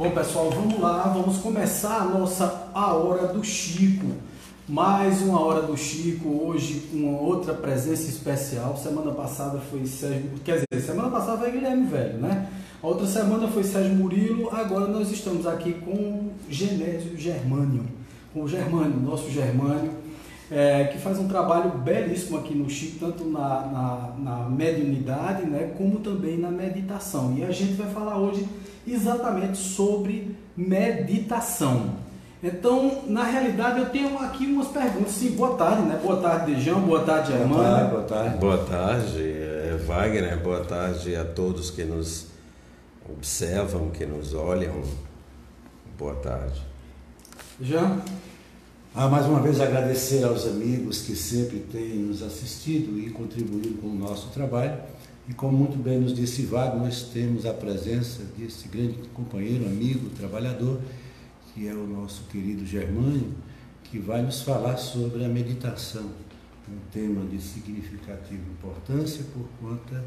Bom, pessoal, vamos lá, vamos começar a Hora do Chico. Mais uma Hora do Chico, hoje com outra presença especial. Semana passada foi Sérgio, semana passada foi Guilherme Velho, né? A outra semana foi Sérgio Murilo, agora nós estamos aqui com Genésio Germânio, com o Germânio, nosso Germânio, que faz um trabalho belíssimo aqui no Chico, tanto na mediunidade, né, como também na meditação. E a gente vai falar hoje exatamente sobre meditação. Então, na realidade, eu tenho aqui umas perguntas. Sim, boa tarde, né? Boa tarde, Dejão. Boa tarde, Germânio. Boa tarde. Boa tarde, Wagner. Boa tarde a todos que nos observam, que nos olham. Boa tarde. Jean? Mais uma vez agradecer aos amigos que sempre têm nos assistido e contribuído com o nosso trabalho. E como muito bem nos disse Wagner, nós temos a presença desse grande companheiro, amigo, trabalhador, que é o nosso querido Germânio, que vai nos falar sobre a meditação, um tema de significativa importância por conta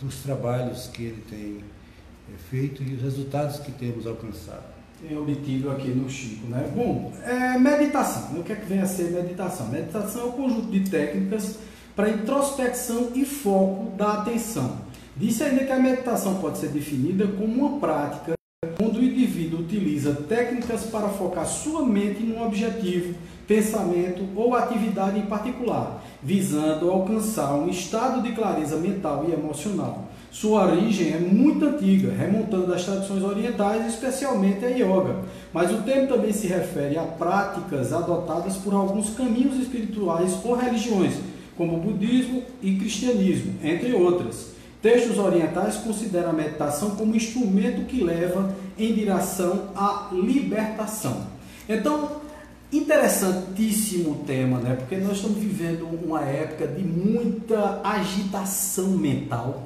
dos trabalhos que ele tem feito e os resultados que temos alcançado. Tem obtido aqui no Chico, né? Bom, meditação. O que é que vem a ser meditação? Meditação é um conjunto de técnicas para introspecção e foco da atenção. Disse ainda que a meditação pode ser definida como uma prática onde o indivíduo utiliza técnicas para focar sua mente num objetivo, pensamento ou atividade em particular, visando alcançar um estado de clareza mental e emocional. Sua origem é muito antiga, remontando às tradições orientais, especialmente a yoga, mas o termo também se refere a práticas adotadas por alguns caminhos espirituais ou religiões, como o budismo e cristianismo, entre outras. Textos orientais consideram a meditação como instrumento que leva em direção à libertação. Então, interessantíssimo o tema, né? Porque nós estamos vivendo uma época de muita agitação mental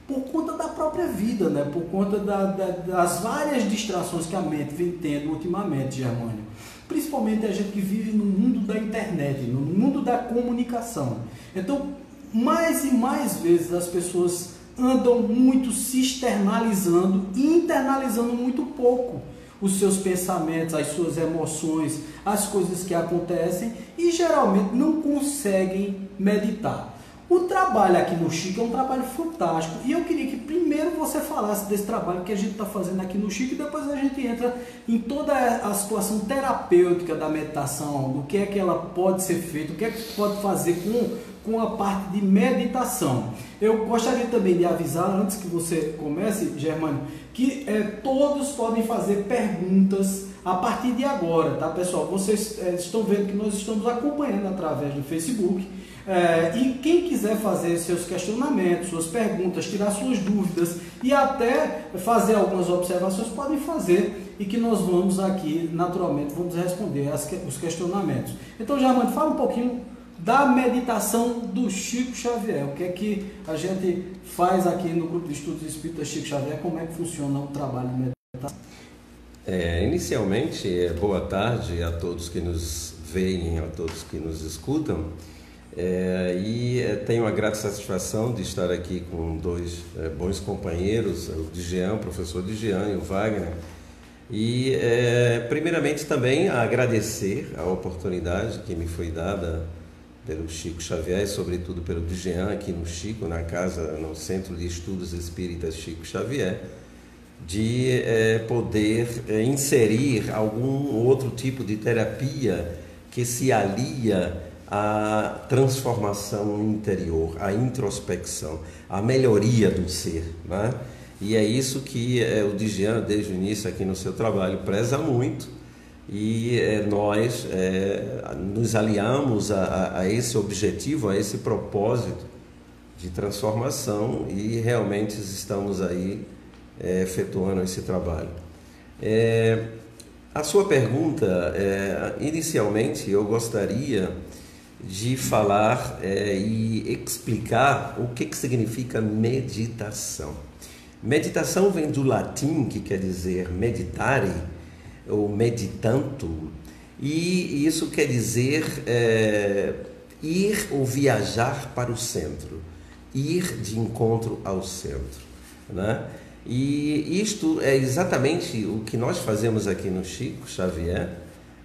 por conta da própria vida, né? Por conta das várias distrações que a mente vem tendo ultimamente, Germânio. Principalmente a gente que vive no mundo da internet, no mundo da comunicação. Então, mais e mais vezes as pessoas andam muito se externalizando e internalizando muito pouco os seus pensamentos, as suas emoções, as coisas que acontecem e geralmente não conseguem meditar. O trabalho aqui no Chico é um trabalho fantástico e eu queria que primeiro você falasse desse trabalho que a gente está fazendo aqui no Chico e depois a gente entra em toda a situação terapêutica da meditação, do que é que ela pode ser feita, o que é que pode fazer com a parte de meditação. Eu gostaria também de avisar, antes que você comece, Germânio, que todos podem fazer perguntas a partir de agora, tá, pessoal? Vocês estão vendo que nós estamos acompanhando através do Facebook. E quem quiser fazer seus questionamentos, suas perguntas, tirar suas dúvidas e até fazer algumas observações, podem fazer e que nós vamos aqui, naturalmente, vamos responder os questionamentos. Então, Germânio, fala um pouquinho da meditação do Chico Xavier. O que é que a gente faz aqui no Grupo de Estudos Espíritas Chico Xavier, como é que funciona o trabalho de meditação? Inicialmente, boa tarde a todos que nos veem, a todos que nos escutam. Tenho a grata satisfação de estar aqui com dois bons companheiros, o professor Dijean e o Wagner. Primeiramente também agradecer a oportunidade que me foi dada pelo Chico Xavier e sobretudo pelo Dijean aqui no Chico, no Centro de Estudos Espíritas Chico Xavier, de poder inserir algum outro tipo de terapia que se alia a transformação interior, a introspecção, a melhoria do ser, né? E é isso que o Dijean, desde o início aqui no seu trabalho, preza muito e nós nos aliamos a esse objetivo, a esse propósito de transformação e realmente estamos aí efetuando esse trabalho. A sua pergunta, inicialmente eu gostaria de falar e explicar o que significa meditação. Meditação vem do latim, que quer dizer meditare, ou meditanto, e isso quer dizer ir ou viajar para o centro, ir de encontro ao centro, né? E isto é exatamente o que nós fazemos aqui no Chico Xavier,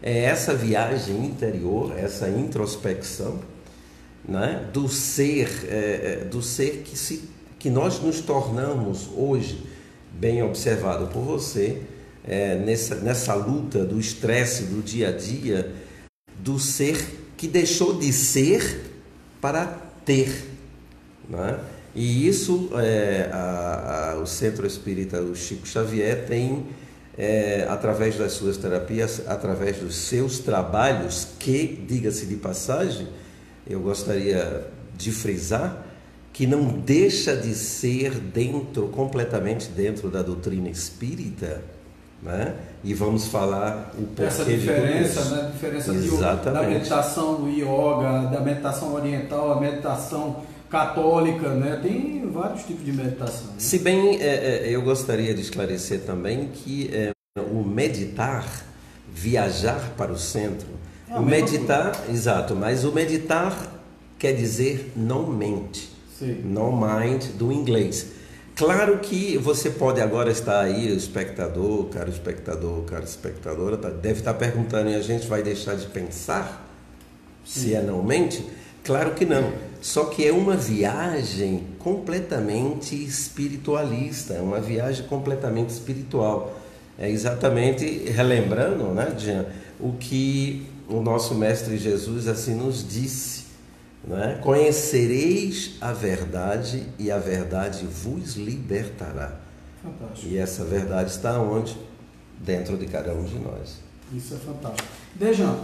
é essa viagem interior, essa introspecção, né, do ser que nós nos tornamos hoje, bem observado por você, nessa luta do estresse do dia a dia, do ser que deixou de ser para ter, né? E isso o Centro Espírita do Chico Xavier tem, através das suas terapias, através dos seus trabalhos, que, diga-se de passagem, eu gostaria de frisar, que não deixa de ser completamente dentro da doutrina espírita, né? E vamos falar o porquê essa diferença, né? A diferença da meditação do yoga, da meditação oriental, a meditação católica, né? Tem vários tipos de meditação, né? Se bem, eu gostaria de esclarecer também que o meditar, viajar para o centro, o meditar, exato, mas o meditar quer dizer não mente, no mind do inglês. Claro que você pode agora estar aí, o espectador, cara espectadora, deve estar perguntando, e a gente vai deixar de pensar se é não mente? Claro que não. Só que é uma viagem completamente espiritualista, é uma viagem completamente espiritual. É exatamente, relembrando, né, Jean, o que o nosso Mestre Jesus assim nos disse, né? Conhecereis a verdade e a verdade vos libertará. Fantástico. E essa verdade está onde? Dentro de cada um de nós. Isso é fantástico. Dejan,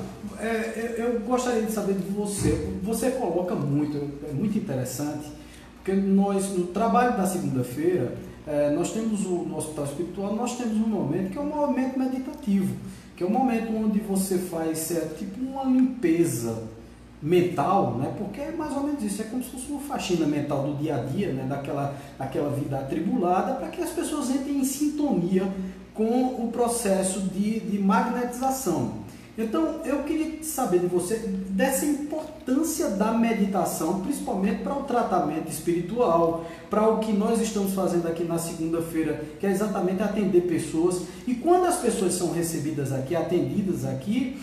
eu gostaria de saber de você. Você coloca muito, é muito interessante, porque nós, no trabalho da segunda-feira, nós temos no Hospital Espiritual, nós temos um momento que é um momento meditativo, que é um momento onde você faz tipo uma limpeza mental, né? Porque é mais ou menos isso, é como se fosse uma faxina mental do dia a dia, né? daquela vida atribulada, para que as pessoas entrem em sintonia com o processo de magnetização. Então, eu queria saber de você dessa importância da meditação, principalmente para o tratamento espiritual, para o que nós estamos fazendo aqui na segunda-feira, que é exatamente atender pessoas. E quando as pessoas são recebidas aqui, atendidas aqui,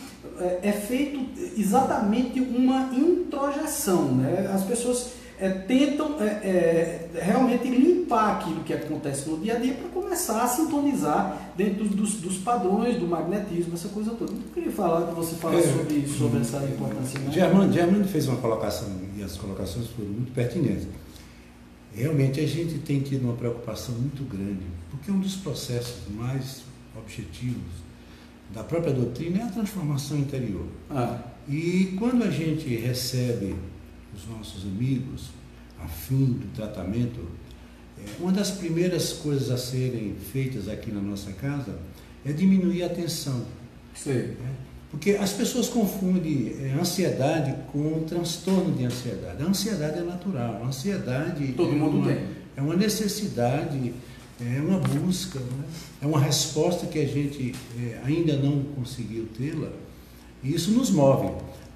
é feito exatamente uma introjeção, né? As pessoas tentam realmente limpar aquilo que acontece no dia a dia para começar a sintonizar dentro dos padrões do magnetismo, essa coisa toda. Eu queria falar que você fala sobre essa importância. Né? Germano fez uma colocação, e as colocações foram muito pertinentes. Realmente a gente tem tido uma preocupação muito grande, porque um dos processos mais objetivos da própria doutrina é a transformação interior. E quando a gente recebe os nossos amigos a fim do tratamento, uma das primeiras coisas a serem feitas aqui na nossa casa é diminuir a tensão. Porque as pessoas confundem ansiedade com transtorno de ansiedade. A ansiedade é natural, a ansiedade todo mundo tem. É uma necessidade, é uma busca, né? É uma resposta que a gente ainda não conseguiu tê-la, e isso nos move.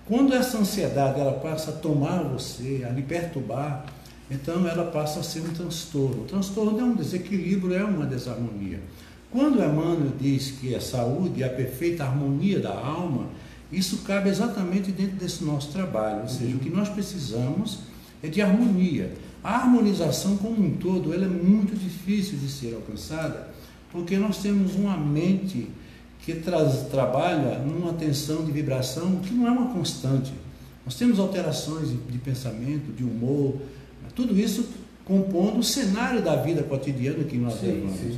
Quando essa ansiedade ela passa a tomar você, a lhe perturbar, então ela passa a ser um transtorno. O transtorno é um desequilíbrio, é uma desarmonia. Quando Emmanuel diz que a saúde é a perfeita harmonia da alma, isso cabe exatamente dentro desse nosso trabalho. Ou seja, o que nós precisamos é de harmonia. A harmonização como um todo, ela é muito difícil de ser alcançada, porque nós temos uma mente que trabalha numa tensão de vibração que não é uma constante. Nós temos alterações de pensamento, de humor, tudo isso compondo o cenário da vida cotidiana que nós levamos.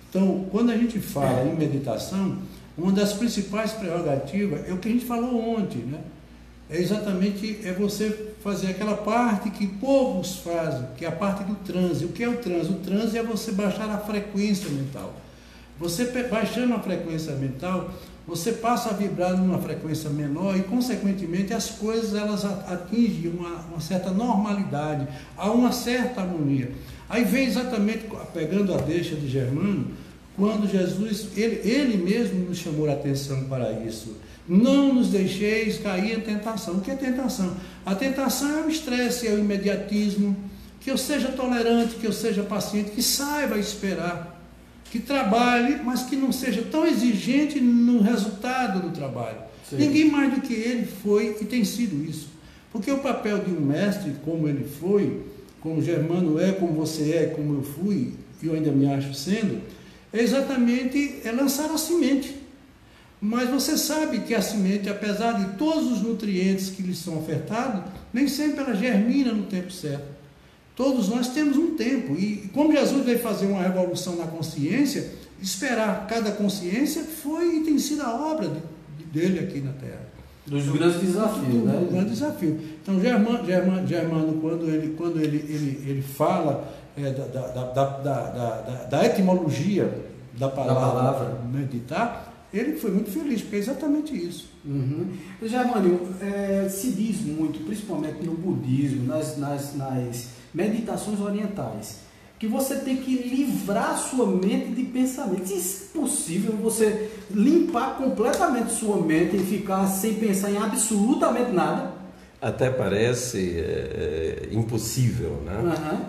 Então, quando a gente fala em meditação, uma das principais prerrogativas é o que a gente falou ontem, né? É exatamente você fazer aquela parte que poucos fazem, que é a parte do transe. O que é o transe? O transe é você baixar a frequência mental. Você baixando a frequência mental, você passa a vibrar numa frequência menor e, consequentemente, as coisas elas atingem uma certa normalidade, há uma certa harmonia. Aí vem exatamente, pegando a deixa de Germano, quando Jesus, ele mesmo nos chamou a atenção para isso. Não nos deixeis cair em tentação. O que é tentação? A tentação é o estresse, é o imediatismo, que eu seja tolerante, que eu seja paciente, que saiba esperar. que trabalhe, mas que não seja tão exigente no resultado do trabalho. Sim. Ninguém mais do que ele foi e tem sido isso. Porque o papel de um mestre, como ele foi, como Germano é, como você é, como eu fui, e eu ainda me acho sendo, é exatamente lançar a semente. Mas você sabe que a semente, apesar de todos os nutrientes que lhe são ofertados, nem sempre ela germina no tempo certo. Todos nós temos um tempo, e como Jesus veio fazer uma revolução na consciência, esperar cada consciência foi e tem sido a obra dele aqui na Terra. Dos grandes desafios, né? Do grande desafio. Então, Germano, quando ele fala da etimologia da palavra meditar, ele foi muito feliz, porque é exatamente isso. Uhum. Germano, se diz muito, principalmente no budismo, nas meditações orientais, que você tem que livrar sua mente de pensamentos. Isso é possível, você limpar completamente sua mente e ficar sem pensar em absolutamente nada? Até parece impossível, né? Uhum.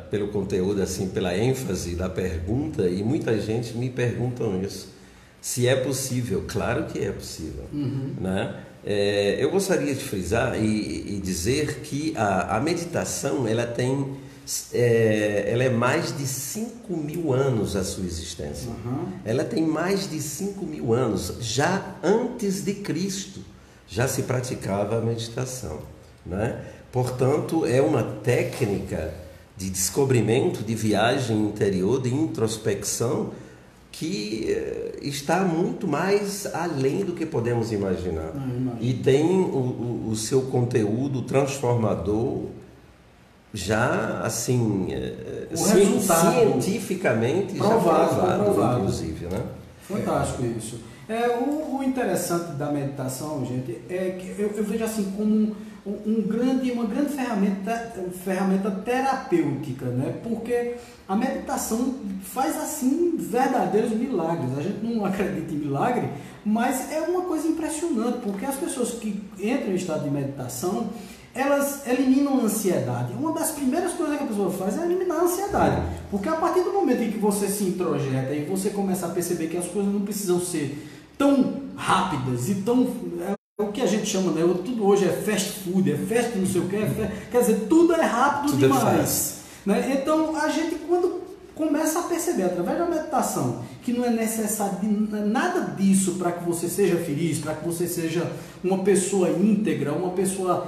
Pelo conteúdo, assim, pela ênfase da pergunta, e muita gente me perguntam isso. Se é possível, claro que é possível. Uhum. Né? Eu gostaria de frisar e dizer que a meditação, ela é mais de 5.000 anos a sua existência. Uhum. Ela tem mais de 5.000 anos. Já antes de Cristo, já se praticava a meditação. Né? Portanto, é uma técnica de descobrimento, de viagem interior, de introspecção, que está muito mais além do que podemos imaginar. E tem o seu conteúdo transformador já, assim, cientificamente provado, inclusive, né? Fantástico isso. O interessante da meditação, gente, é que eu vejo assim como uma grande ferramenta terapêutica, né? Porque a meditação faz assim verdadeiros milagres. A gente não acredita em milagre, mas é uma coisa impressionante, porque as pessoas que entram em estado de meditação, elas eliminam a ansiedade. Uma das primeiras coisas que a pessoa faz é eliminar a ansiedade, porque a partir do momento em que você se introjeta e você começa a perceber que as coisas não precisam ser tão rápidas e tão... o que a gente chama, né? Tudo hoje é fast food, é fast não sei o que, quer dizer, tudo é rápido demais. Né? Então, a gente, quando começa a perceber, através da meditação, que não é necessário nada disso para que você seja feliz, para que você seja uma pessoa íntegra, uma pessoa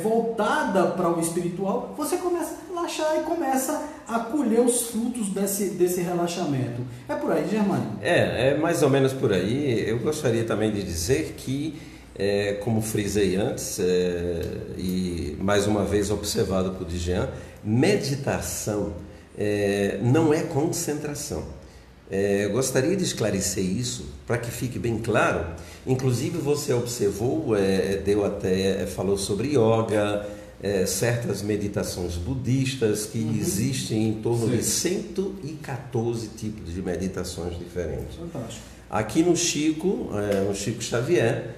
voltada para o espiritual, você começa a relaxar e começa a colher os frutos desse relaxamento. É por aí, Germano? É mais ou menos por aí. Eu gostaria também de dizer que, como frisei antes, e mais uma vez observado por Dijean, meditação não é concentração. Gostaria de esclarecer isso para que fique bem claro. Inclusive você observou, falou sobre yoga, certas meditações budistas que existem em torno de 114 tipos de meditações diferentes. Fantástico. Aqui no Chico Xavier,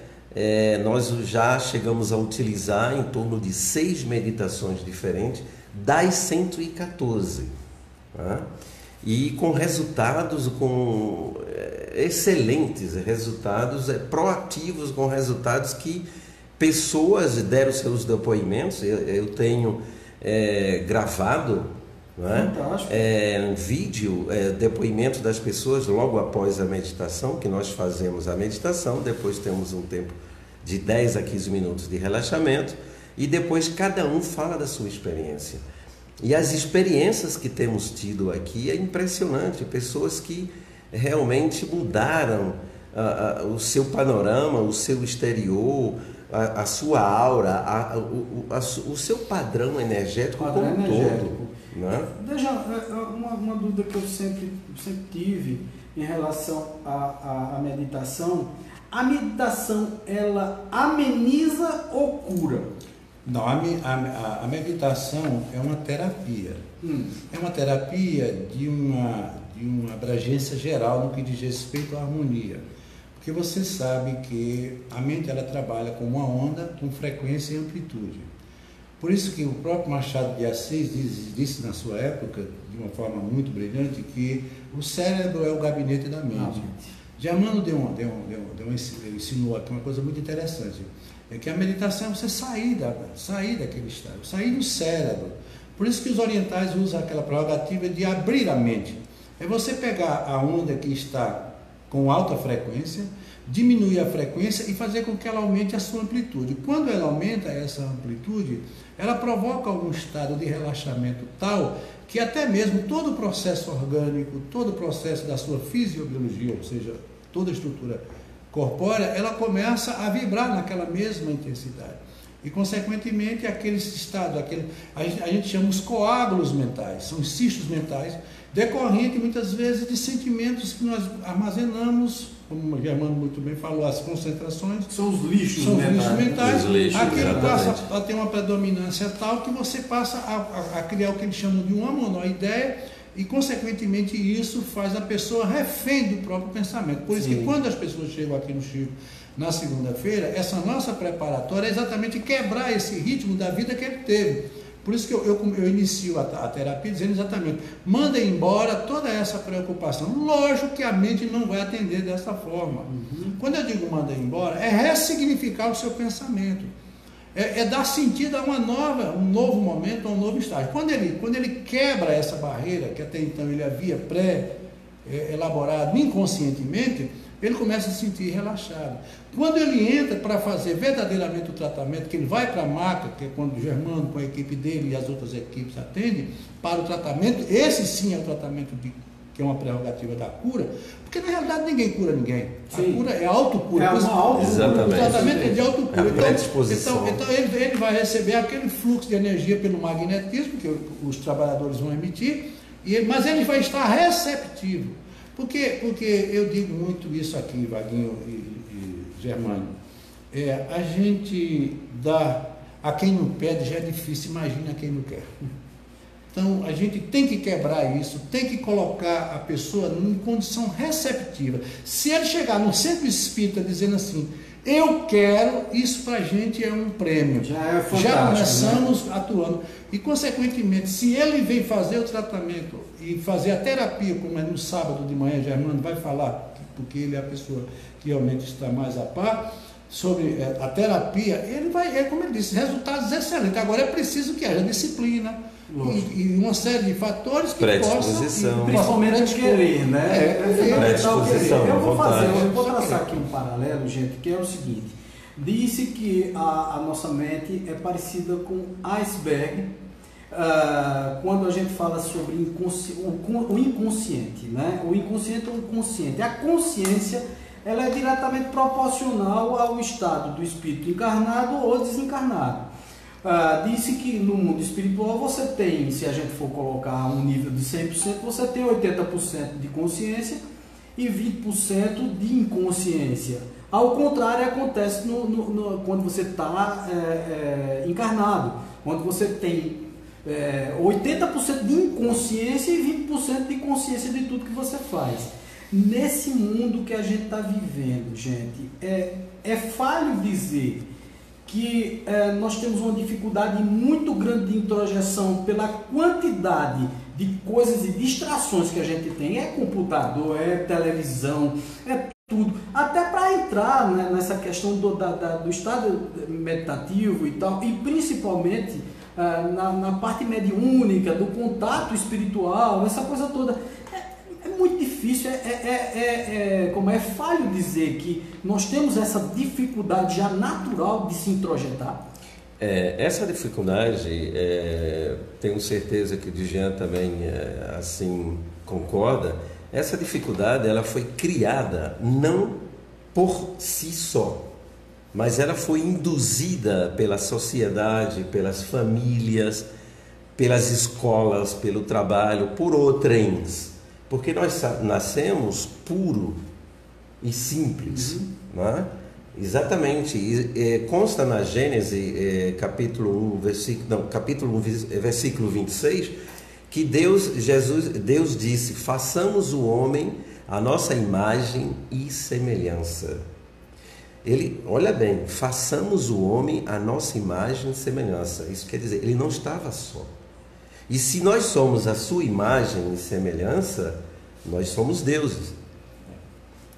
nós já chegamos a utilizar em torno de 6 meditações diferentes das 114, né? E com resultados, excelentes resultados, proativos, com resultados que pessoas deram seus depoimentos. Eu tenho gravado, né? Vídeo, depoimento das pessoas logo após a meditação, que nós fazemos a meditação, depois temos um tempo de 10 a 15 minutos de relaxamento, e depois cada um fala da sua experiência. E as experiências que temos tido aqui é impressionante, pessoas que realmente mudaram o seu panorama, o seu exterior, a sua aura, o seu padrão energético como um todo. Né? Veja, uma dúvida que eu sempre tive em relação à meditação: a meditação, ela ameniza ou cura? Não, a meditação é uma terapia. É uma terapia de uma abrangência geral no que diz respeito à harmonia. Porque você sabe que a mente ela trabalha com uma onda, com frequência e amplitude. Por isso que o próprio Machado de Assis disse na sua época, de uma forma muito brilhante, que o cérebro é o gabinete da mente. Germano ensinou aqui uma coisa muito interessante, é que a meditação é você sair daquele estado, sair do cérebro. Por isso que os orientais usam aquela prerrogativa de abrir a mente. É você pegar a onda que está com alta frequência, diminuir a frequência e fazer com que ela aumente a sua amplitude. Quando ela aumenta essa amplitude, ela provoca algum estado de relaxamento tal que até mesmo todo o processo orgânico, todo o processo da sua fisiologia, ou seja, toda a estrutura corpórea, ela começa a vibrar naquela mesma intensidade. E, consequentemente, aqueles estados, a gente chama os coágulos mentais, são os cistos mentais, decorrente muitas vezes de sentimentos que nós armazenamos, como o Germano muito bem falou, as concentrações. São os lixos mentais. Aquilo passa exatamente. a ter uma predominância tal que você passa a criar o que eles chamam de uma monoideia e, consequentemente, isso faz a pessoa refém do próprio pensamento. Por isso que quando as pessoas chegam aqui no Chico na segunda-feira, essa nossa preparatória é exatamente quebrar esse ritmo da vida que ele teve. Por isso que eu inicio a terapia dizendo exatamente, manda embora toda essa preocupação. Lógico que a mente não vai atender dessa forma. Quando eu digo manda embora, é ressignificar o seu pensamento. É dar sentido a um novo momento, a um novo estágio. Quando ele quebra essa barreira, que até então ele havia pré-elaborado inconscientemente, ele começa a se sentir relaxado. Quando ele entra para fazer verdadeiramente o tratamento, que ele vai para a maca, que é quando o Germano com a equipe dele e as outras equipes atendem, para o tratamento, esse sim é o tratamento que é uma prerrogativa da cura, porque na realidade ninguém cura ninguém. A cura é autocura. É uma autocura. Exatamente. O tratamento é de autocura. Então ele vai receber aquele fluxo de energia pelo magnetismo, que os trabalhadores vão emitir, mas ele vai estar receptivo. Porque eu digo muito isso aqui, Vaguinho e Germano, a gente dá a quem não pede já é difícil, imagina quem não quer. Então a gente tem que quebrar isso, tem que colocar a pessoa em condição receptiva. Se ele chegar no centro espírita dizendo assim, eu quero, isso para a gente é um prêmio. Já é fantástico, já começamos atuando. E, consequentemente, se ele vem fazer o tratamento e fazer a terapia, como é no sábado de manhã, Germano vai falar, porque ele é a pessoa que realmente está mais a par, sobre a terapia, ele vai, como ele disse, resultados excelentes. Agora é preciso que haja disciplina e uma série de fatores que possam... Principalmente o querer, né? Predisposição, eu vou traçar aqui um paralelo, gente, que é o seguinte. Disse que a nossa mente é parecida com iceberg, quando a gente fala sobre o inconsciente, né? O inconsciente ou o consciente. A consciência, ela é diretamente proporcional ao estado do espírito encarnado ou desencarnado. Disse que no mundo espiritual você tem, se a gente for colocar um nível de 100%, você tem 80% de consciência e 20% de inconsciência. Ao contrário, acontece quando você está encarnado, quando você tem 80% de inconsciência e 20% de consciência de tudo que você faz. Nesse mundo que a gente está vivendo, gente, é falho dizer que nós temos uma dificuldade muito grande de introjeção pela quantidade de coisas e distrações que a gente tem. É computador, é televisão, é tudo. Até para entrar, né, nessa questão do estado meditativo e tal, e principalmente na parte mediúnica, do contato espiritual, essa coisa toda. É muito difícil, como é falho dizer que nós temos essa dificuldade já natural de se introjetar. Essa dificuldade, tenho certeza que o Djian também assim concorda, essa dificuldade ela foi criada não por si só, mas ela foi induzida pela sociedade, pelas famílias, pelas escolas, pelo trabalho, por outrens. Porque nós nascemos puro e simples, né? Exatamente, consta na Gênesis, capítulo 1, versículo 26, que Deus disse, façamos o homem a nossa imagem e semelhança. Ele, olha bem, façamos o homem à nossa imagem e semelhança. Isso quer dizer, ele não estava só. E se nós somos a sua imagem e semelhança, nós somos deuses.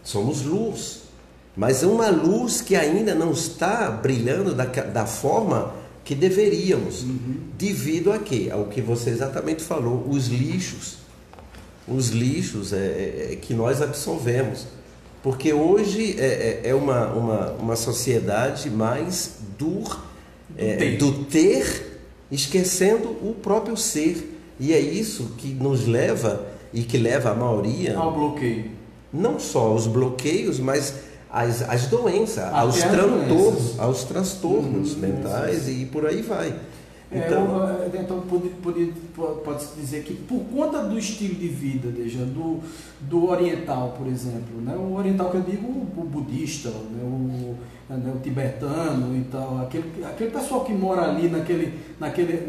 Somos luz. Mas é uma luz que ainda não está brilhando da forma que deveríamos. Devido a quê? Ao que você exatamente falou, os lixos. Os lixos que nós absorvemos. Porque hoje é uma sociedade mais do ter, esquecendo o próprio ser. E é isso que nos leva, e que leva a maioria... ao bloqueio. Não só aos bloqueios, mas às doenças, aos transtornos mentais e por aí vai. Então pode-se dizer que por conta do estilo de vida, do oriental, por exemplo, né? O oriental que eu digo, o budista, né? O tibetano e tal, aquele pessoal que mora ali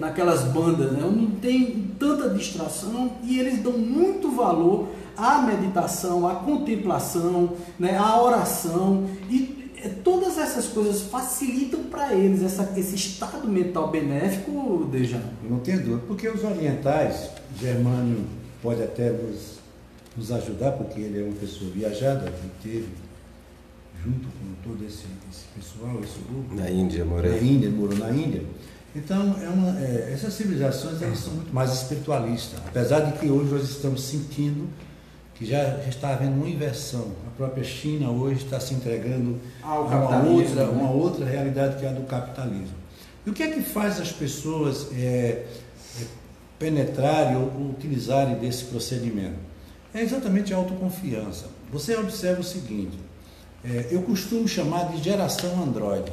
naquelas bandas, né? Não tem tanta distração e eles dão muito valor à meditação, à contemplação, né? À oração, e todas essas coisas facilitam para eles esse estado mental benéfico, Dejan. Eu não tenho dúvida, porque os orientais, Germânio pode até nos ajudar, porque ele é uma pessoa viajada, que teve junto com todo esse pessoal, esse grupo. Na Índia, morou na Índia. Então, essas civilizações elas são muito mais espiritualistas, apesar de que hoje nós estamos sentindo que já está havendo uma inversão. A própria China hoje está se entregando a uma outra realidade, que é a do capitalismo. E o que é que faz as pessoas penetrarem ou utilizarem desse procedimento? É exatamente a autoconfiança. Você observa o seguinte, eu costumo chamar de geração Android.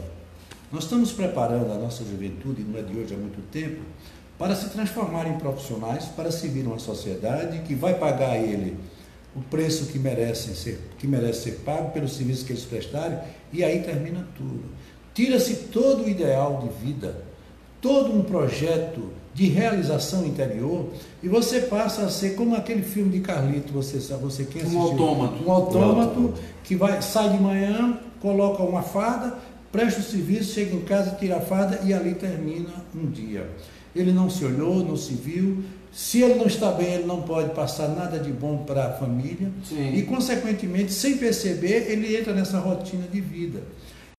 Nós estamos preparando a nossa juventude, não é de hoje há muito tempo, para se transformar em profissionais, para servir uma sociedade que vai pagar a ele o preço que merece ser pago pelo serviço que eles prestarem, e aí termina tudo. Tira-se todo o ideal de vida, todo um projeto de realização interior, e você passa a ser como aquele filme de Carlito, você quem assistiu? Um autômato que sai de manhã, coloca uma farda, presta o serviço, chega em casa, tira a farda e ali termina um dia. Ele não se olhou, não se viu. Se ele não está bem, ele não pode passar nada de bom para a família. Sim. E, consequentemente, sem perceber, ele entra nessa rotina de vida.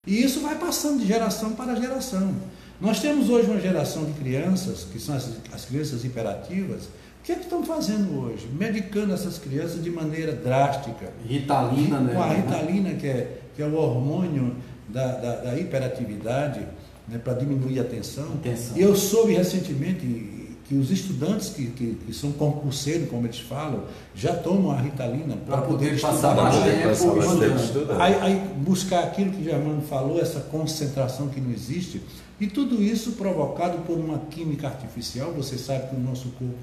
E isso vai passando de geração para geração. Nós temos hoje uma geração de crianças, que são as crianças hiperativas. O que é que estão fazendo hoje? Medicando essas crianças de maneira drástica. Ritalina, né? Com a Ritalina, que é o hormônio da hiperatividade, né, para diminuir a tensão. E eu soube recentemente que os estudantes que são concurseiros, como eles falam, já tomam a Ritalina para poder passar mais tempo. Aí buscar aquilo que Germano falou, essa concentração que não existe, e tudo isso provocado por uma química artificial. Você sabe que o nosso corpo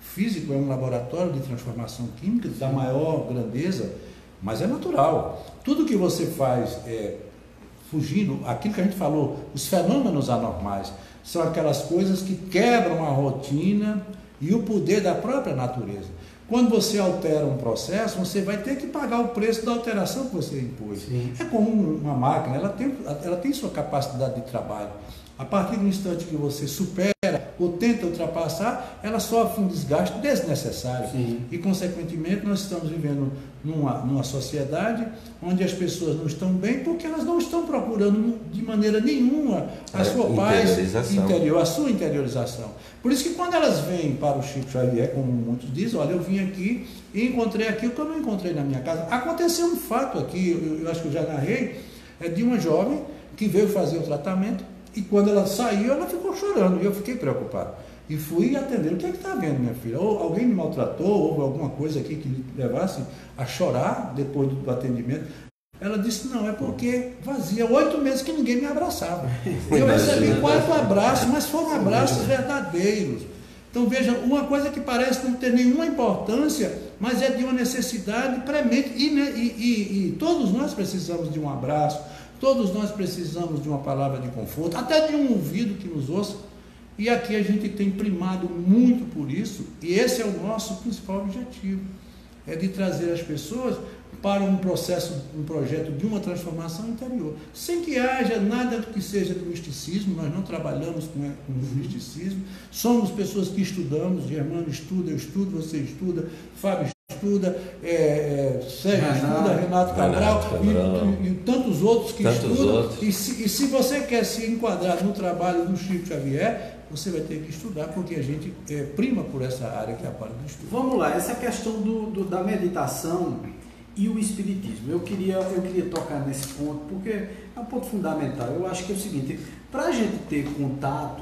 físico é um laboratório de transformação química da maior grandeza, mas é natural. Tudo que você faz fugindo, aquilo que a gente falou, os fenômenos anormais, são aquelas coisas que quebram a rotina e o poder da própria natureza. Quando você altera um processo, você vai ter que pagar o preço da alteração que você impôs. Sim. É como uma máquina, ela tem sua capacidade de trabalho. A partir do instante que você supera ou tenta ultrapassar, ela sofre um desgaste desnecessário. Sim. E, consequentemente, nós estamos vivendo numa sociedade onde as pessoas não estão bem porque elas não estão procurando de maneira nenhuma a sua paz interior, a sua interiorização. Por isso que quando elas vêm para o Chico Xavier, como muitos dizem, olha, eu vim aqui e encontrei aquilo que eu não encontrei na minha casa. Aconteceu um fato aqui, eu acho que eu já narrei, de uma jovem que veio fazer o tratamento, e quando ela saiu, ela ficou chorando, e eu fiquei preocupado. E fui atender. O que é que está vendo, minha filha? Ou alguém me maltratou, houve alguma coisa aqui que me levasse a chorar depois do atendimento? Ela disse, não, é porque fazia 8 meses que ninguém me abraçava. Eu recebi 4 abraços, mas foram abraços verdadeiros. Então, veja, uma coisa que parece não ter nenhuma importância, mas é de uma necessidade premente. E todos nós precisamos de um abraço, todos nós precisamos de uma palavra de conforto, até de um ouvido que nos ouça. E aqui a gente tem primado muito por isso, e esse é o nosso principal objetivo, é de trazer as pessoas para um projeto de uma transformação interior, sem que haja nada do que seja do misticismo. Nós não trabalhamos com o misticismo, somos pessoas que estudamos. Germano estuda, eu estudo, você estuda, Fábio estuda, Sérgio estuda, Renato Cabral e tantos outros que estudam. E se você quer se enquadrar no trabalho do Chico Xavier, você vai ter que estudar, porque a gente prima por essa área que é a parte do estudo. Vamos lá, essa questão da meditação e o espiritismo. Eu queria tocar nesse ponto, porque é um ponto fundamental. Eu acho que é o seguinte: para a gente ter contato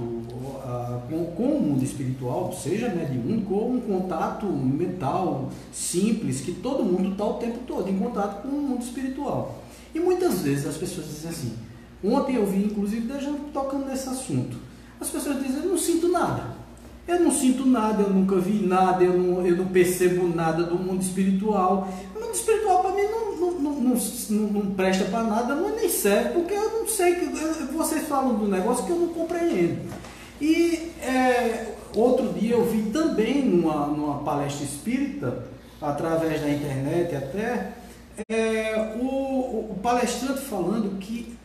com o mundo espiritual, seja mediúnico ou um contato mental simples, que todo mundo está o tempo todo em contato com o mundo espiritual. E muitas vezes as pessoas dizem assim, ontem eu vi, inclusive, deixando tocando nesse assunto, as pessoas dizem: eu não sinto nada. Eu não sinto nada, eu nunca vi nada, eu não percebo nada do mundo espiritual. O mundo espiritual para mim não presta para nada, nem serve, porque eu não sei, vocês falam do negócio que eu não compreendo. E outro dia eu vi também numa palestra espírita, através da internet até, o palestrante falando que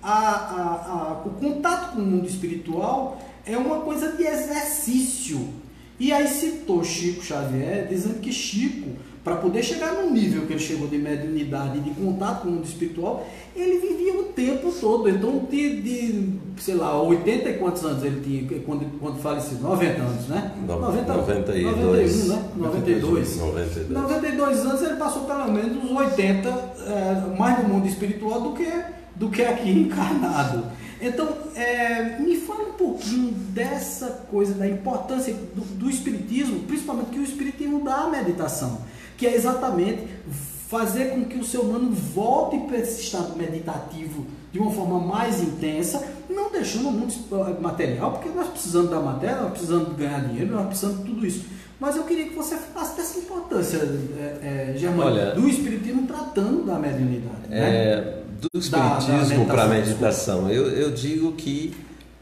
o contato com o mundo espiritual é uma coisa de exercício. E aí citou Chico Xavier, dizendo que Chico, para poder chegar no nível que ele chegou de mediunidade e de contato com o mundo espiritual, ele vivia o tempo todo. Então, sei lá, 80 e quantos anos ele tinha quando faleceu? 90 anos, né? 92. 91, né? 92. 92 anos ele passou pelo menos uns 80, mais no mundo espiritual do que aqui encarnado. Então, me fala um pouquinho dessa coisa, da importância do espiritismo, principalmente que o espiritismo dá à meditação, que é exatamente fazer com que o ser humano volte para esse estado meditativo de uma forma mais intensa, não deixando o mundo material, porque nós precisamos da matéria, nós precisamos ganhar dinheiro, nós precisamos de tudo isso. Mas eu queria que você falasse dessa importância, Germano, do espiritismo tratando da mediunidade, né? Do espiritismo para a meditação, eu digo que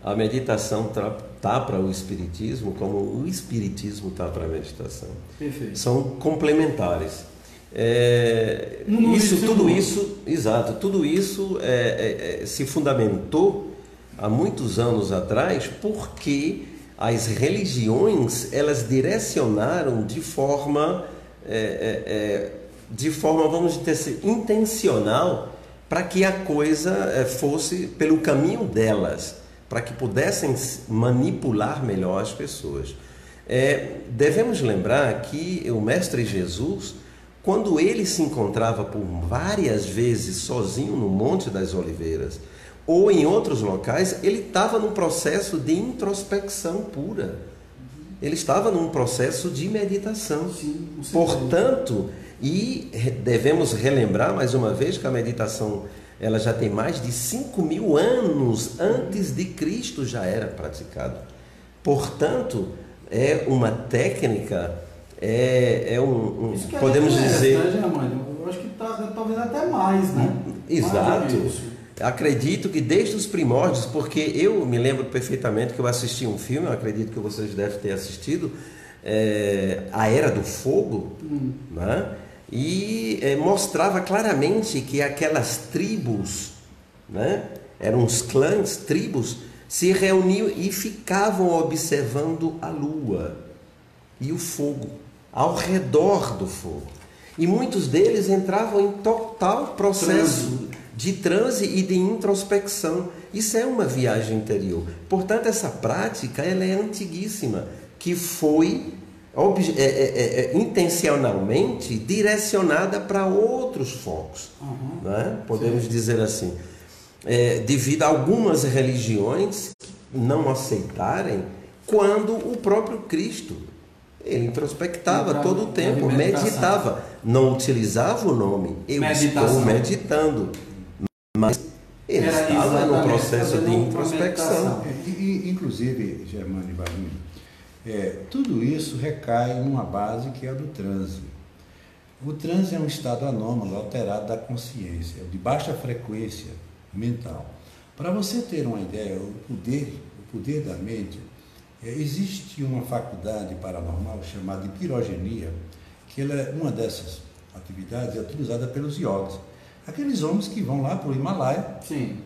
a meditação está para o espiritismo como o espiritismo está para a meditação. Perfeito. São complementares. Tudo isso se fundamentou há muitos anos atrás, porque as religiões elas direcionaram de forma vamos dizer, intencional, para que a coisa fosse pelo caminho delas, para que pudessem manipular melhor as pessoas. Devemos lembrar que o Mestre Jesus, quando ele se encontrava por várias vezes sozinho no Monte das Oliveiras, ou em outros locais, ele estava num processo de introspecção pura. Ele estava num processo de meditação. Sim, portanto, e devemos relembrar mais uma vez que a meditação ela já tem mais de 5.000 anos antes de Cristo já era praticado. Portanto, é uma técnica, podemos dizer... Eu acho que talvez até mais, né? Exato. Acredito que desde os primórdios, porque eu me lembro perfeitamente que eu assisti um filme, eu acredito que vocês devem ter assistido, A Era do Fogo, né? E mostrava claramente que aquelas tribos, né? Eram os clãs, tribos, se reuniam e ficavam observando a lua e o fogo, ao redor do fogo. E muitos deles entravam em total processo de transe e de introspecção. Isso é uma viagem interior. Portanto, essa prática ela é antiguíssima, que foi intencionalmente direcionada para outros focos. Né? Podemos dizer assim. Devido a algumas religiões não aceitarem, quando o próprio Cristo ele introspectava todo o tempo, meditava, não utilizava o nome, eu estou meditando, mas ele estava no processo de introspecção. Inclusive, Germano e Vaguinho, tudo isso recai em uma base que é a do transe. O transe é um estado anômalo, alterado da consciência, de baixa frequência mental. Para você ter uma ideia, o poder da mente, existe uma faculdade paranormal chamada de pirogenia, que ela é uma dessas atividades é utilizada pelos yogis. Aqueles homens que vão lá para o Himalaia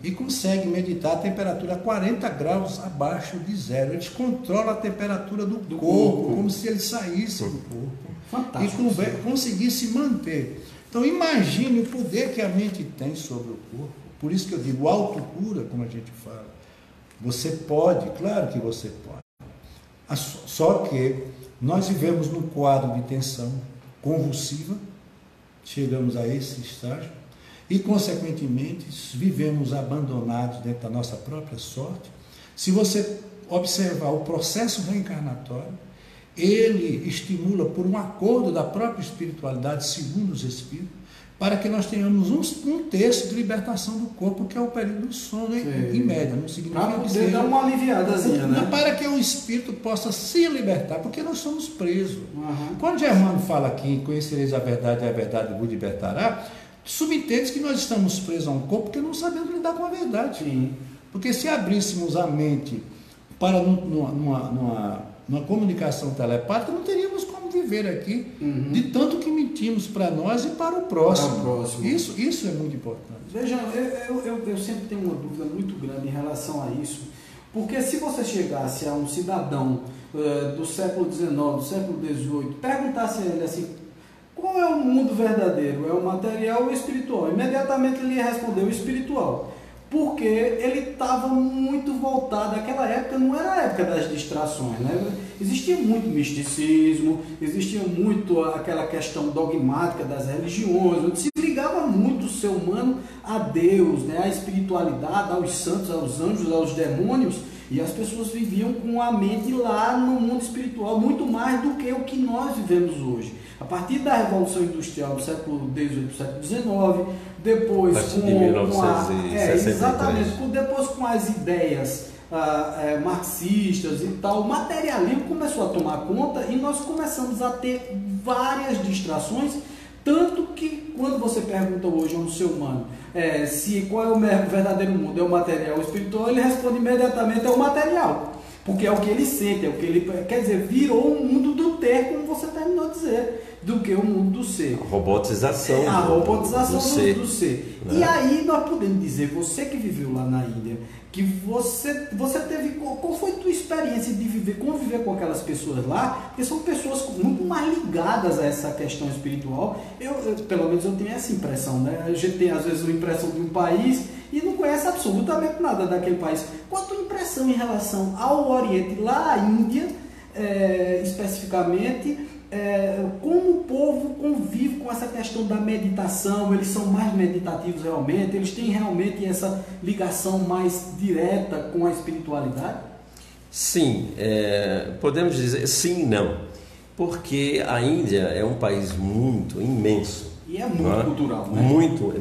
e conseguem meditar a temperatura a 40 graus abaixo de zero. Eles controlam a temperatura do corpo, como se ele saísse do corpo. Fantástico. E conseguisse manter. Então imagine o poder que a mente tem sobre o corpo. Por isso que eu digo autocura, como a gente fala. Você pode, claro que você pode. Só que nós vivemos num quadro de tensão convulsiva, chegamos a esse estágio, e consequentemente vivemos abandonados dentro da nossa própria sorte. Se você observar o processo reencarnatório, ele estimula por um acordo da própria espiritualidade, segundo os espíritos, para que nós tenhamos um terço de libertação do corpo, que é o período do sono, em média. Não significa para poder dar uma aliviadazinha, né? Para que o espírito possa se libertar, porque nós somos presos. Quando Germano fala aqui, conhecereis a verdade vos libertará, subentende que nós estamos presos a um corpo porque não sabemos lidar com a verdade. Sim. Porque se abríssemos a mente para numa comunicação telepática, não teríamos como viver aqui, de tanto que mentimos para nós e para o próximo. Isso é muito importante. Veja, eu sempre tenho uma dúvida muito grande em relação a isso, porque se você chegasse a um cidadão do século XIX, do século XVIII, perguntasse a ele assim, qual é o mundo verdadeiro? É o material ou o espiritual? Imediatamente ele ia responder o espiritual. Porque ele estava muito voltado, naquela época não era a época das distrações, né? Existia muito misticismo, existia muito aquela questão dogmática das religiões, onde se ligava muito o ser humano a Deus, né? A espiritualidade, aos santos, aos anjos, aos demônios, e as pessoas viviam com a mente lá no mundo espiritual, muito mais do que o que nós vivemos hoje. A partir da Revolução Industrial do século XVIII, do século XIX, depois de 1963. Exatamente, depois com as ideias marxistas e tal, o materialismo começou a tomar conta e nós começamos a ter várias distrações, tanto que quando você pergunta hoje a um ser humano qual é o verdadeiro mundo, é o material ou o espiritual, ele responde imediatamente, é o material. Porque é o que ele sente, é o que ele... Quer dizer, virou o mundo do ter, como você terminou de dizer, do que o mundo do ser. A robotização. A robotização do ser. Né? E aí nós podemos dizer, você que viveu lá na Índia, que você teve... Qual foi a tua experiência de conviver com aquelas pessoas lá? Porque são pessoas muito mais ligadas a essa questão espiritual. Pelo menos eu tenho essa impressão, né? A gente tem, às vezes, uma impressão de um país e não conhece absolutamente nada daquele país. Qual a tua impressão em relação ao Oriente, lá a Índia, especificamente, como o povo convive com essa questão da meditação? Eles são mais meditativos realmente? Eles têm realmente essa ligação mais direta com a espiritualidade? Sim, podemos dizer sim e não, porque a Índia é um país muito imenso. E é muito cultural, né? Muito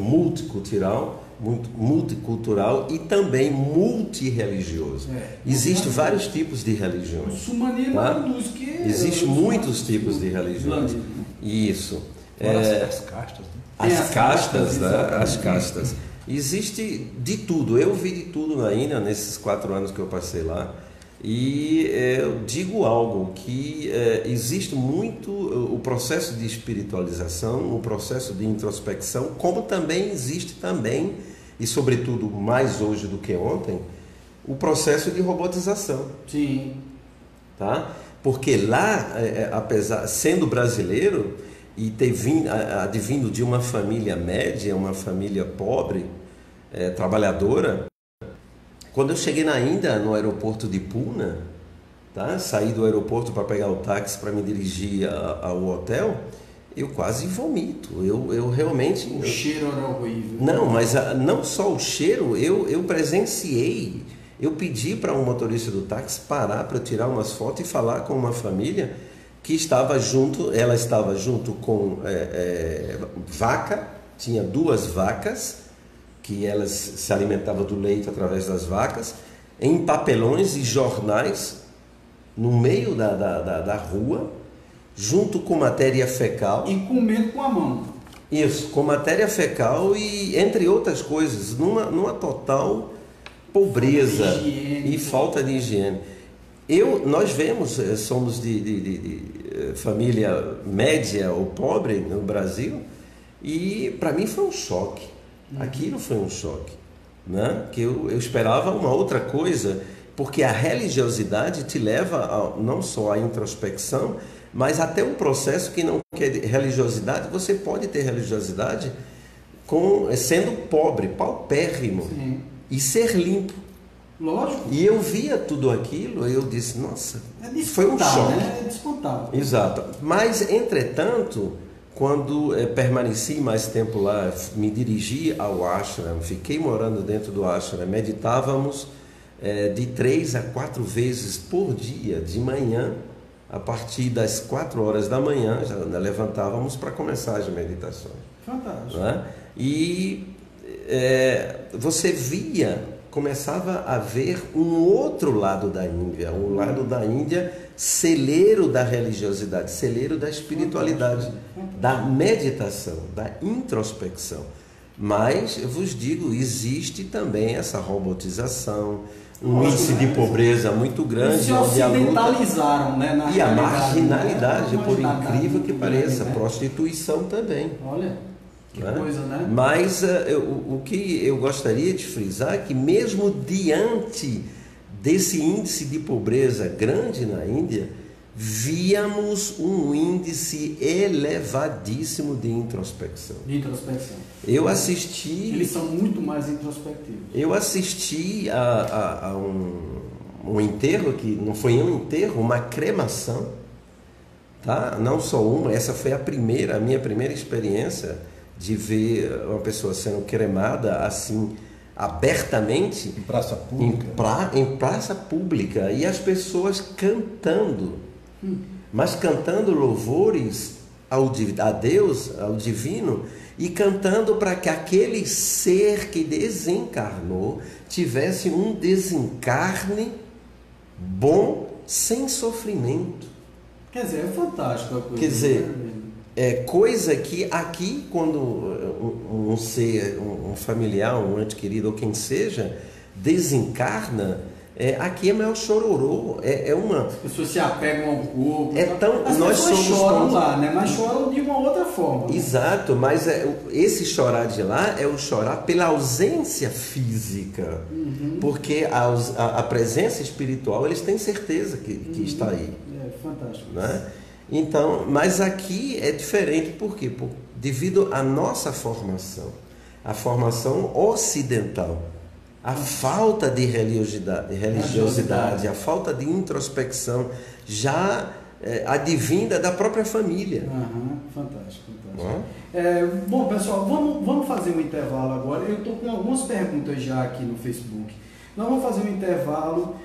multicultural e também multirreligioso. Existem vários tipos de religiões. O muçulmanismo é um dos que... Existem muitos tipos de religiões. Isso. As castas, né? As castas, né? As castas. Existe de tudo. Eu vi de tudo na Índia nesses 4 anos que eu passei lá. E eu digo algo, que existe muito o processo de espiritualização, o processo de introspecção, como também existe também, e sobretudo mais hoje do que ontem, o processo de robotização. Sim. Tá? Porque lá, apesar sendo brasileiro e ter advindo de uma família média, uma família pobre, trabalhadora, quando eu cheguei na Índia, no aeroporto de Pune, tá? Saí do aeroporto para pegar o táxi para me dirigir ao hotel, eu quase vomito. Eu realmente... O cheiro era horrível. Não, mas não só o cheiro, eu presenciei. Eu pedi para um motorista do táxi parar para tirar umas fotos e falar com uma família que estava junto, ela estava junto com vaca, tinha 2 vacas, que elas se alimentavam do leite através das vacas, em papelões e jornais, no meio da rua, junto com matéria fecal. E comendo com a mão. Isso, com matéria fecal e entre outras coisas, numa total pobreza e falta de higiene. Nós somos de família média ou pobre no Brasil, E para mim foi um choque. Aquilo foi um choque, né? Que eu esperava uma outra coisa, porque a religiosidade te leva não só à introspecção, mas até um processo que não quer religiosidade. Você pode ter religiosidade sendo pobre, paupérrimo, Sim. E ser limpo. Lógico. E eu via tudo aquilo e eu disse, nossa, foi um descontar, choque. né? É descontar. Exato. Mas, entretanto, quando permaneci mais tempo lá, me dirigi ao ashram, fiquei morando dentro do ashram, meditávamos de 3 a 4 vezes por dia, de manhã, a partir das 4 horas da manhã, já levantávamos para começar as meditações. Fantástico. Né? E você começava a ver um outro lado da Índia, um lado da Índia celeiro da religiosidade, celeiro da espiritualidade, da meditação, da introspecção. Mas, eu vos digo, existe também essa robotização, um índice de pobreza muito grande. Se ocidentalizaram, né? E a marginalidade, por incrível que pareça, prostituição também. Olha, que coisa, né? Mas o que eu gostaria de frisar é que mesmo diante desse índice de pobreza grande na Índia, víamos um índice elevadíssimo de introspecção. Eu assisti... Eles são muito mais introspectivos. Eu assisti a um enterro, que não foi um enterro, uma cremação, tá? Não só uma, essa foi a minha primeira experiência de ver uma pessoa sendo cremada assim, abertamente em praça pública, em praça pública, e as pessoas cantando, mas cantando louvores a Deus, ao divino, e cantando para que aquele ser que desencarnou tivesse um desencarne bom, sem sofrimento. Quer dizer, é fantástico a coisa. Quer dizer, coisa que aqui, quando um ser, um familiar, um ente querido ou quem seja, desencarna, aqui é maior chororô, As pessoas se apegam ao corpo. Nós somos choram lá, né? Mas choram de uma outra forma. Né? Exato, mas esse chorar de lá é o chorar pela ausência física, porque a presença espiritual, eles têm certeza que está aí. É fantástico. Né? Então, mas aqui é diferente, por quê? Devido à nossa formação, a formação ocidental, a falta de religiosidade, a falta de introspecção, já advinda da própria família. Fantástico. Bom, pessoal, vamos fazer um intervalo agora. Eu estou com algumas perguntas já aqui no Facebook. Nós vamos fazer um intervalo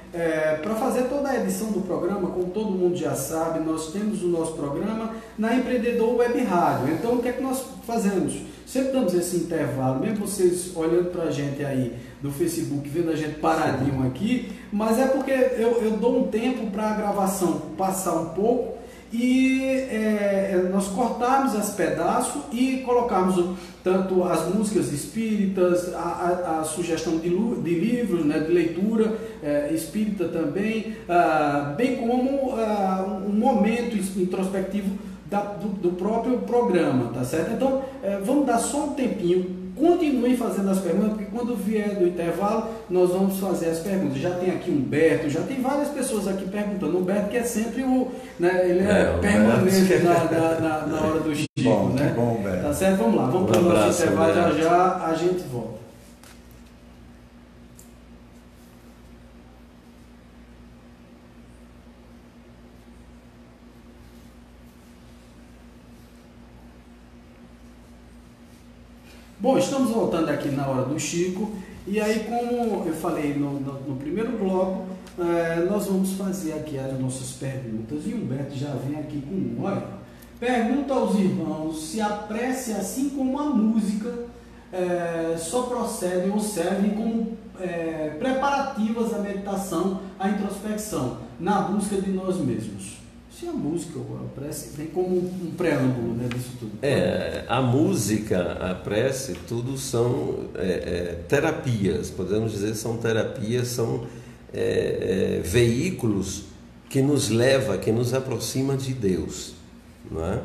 para fazer toda a edição do programa. Como todo mundo já sabe, nós temos o nosso programa na Empreendedor Web Rádio. Então, o que é que nós fazemos? Sempre damos esse intervalo, mesmo vocês olhando para a gente aí do Facebook, vendo a gente paradinho aqui, mas é porque eu dou um tempo para a gravação passar um pouco e nós cortarmos esse pedaço e colocarmos tanto as músicas espíritas, a sugestão de livros, né, de leitura espírita também, bem como um momento introspectivo do próprio programa, tá certo? Então, vamos dar só um tempinho, continuem fazendo as perguntas, porque quando vier do intervalo, nós vamos fazer as perguntas. Já tem aqui Humberto, já tem várias pessoas aqui perguntando. Humberto, que é sempre ele é permanente na hora do Chico, bom, né? Bom, Humberto. Tá certo? Vamos lá, vamos para o nosso intervalo, já a gente volta. Bom, estamos voltando aqui na hora do Chico, e aí, como eu falei no primeiro bloco, nós vamos fazer aqui as nossas perguntas, e o Humberto já vem aqui com olha, pergunta aos irmãos se a prece, assim como a música, só procedem ou servem como preparativas à meditação, à introspecção, na busca de nós mesmos. Se a música ou a prece vem como um preâmbulo, né, disso tudo. A música, a prece, tudo são terapias, podemos dizer, são terapias, são veículos que nos leva, que nos aproxima de Deus, não é?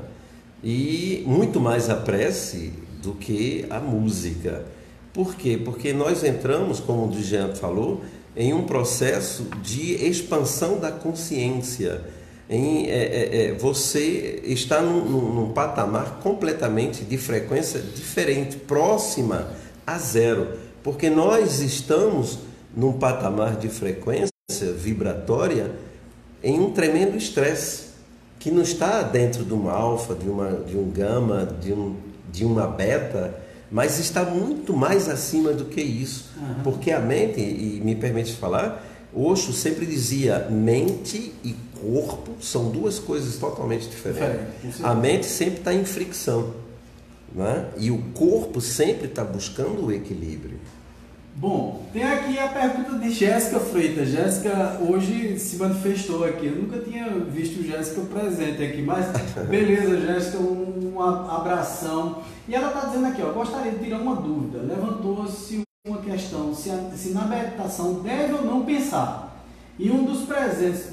e muito mais a prece do que a música. Por quê? Porque nós entramos, como o Jean falou, em um processo de expansão da consciência. Você está num patamar completamente de frequência diferente, próxima a zero, porque nós estamos num patamar de frequência vibratória em um tremendo estresse, que não está dentro de uma alfa, de um gama, de uma beta, mas está muito mais acima do que isso. Porque a mente, e me permite falar, Osho sempre dizia, mente e corpo são duas coisas totalmente diferentes. A mente sempre está em fricção, né? E o corpo sempre está buscando o equilíbrio. Bom, tem aqui a pergunta de Jéssica Freitas. Jéssica hoje se manifestou aqui. Eu nunca tinha visto Jéssica presente aqui, mas beleza, Jéssica, um abração. E ela está dizendo aqui, ó, gostaria de tirar uma dúvida. Levantou-se uma questão, se na meditação deve ou não pensar. E um dos presentes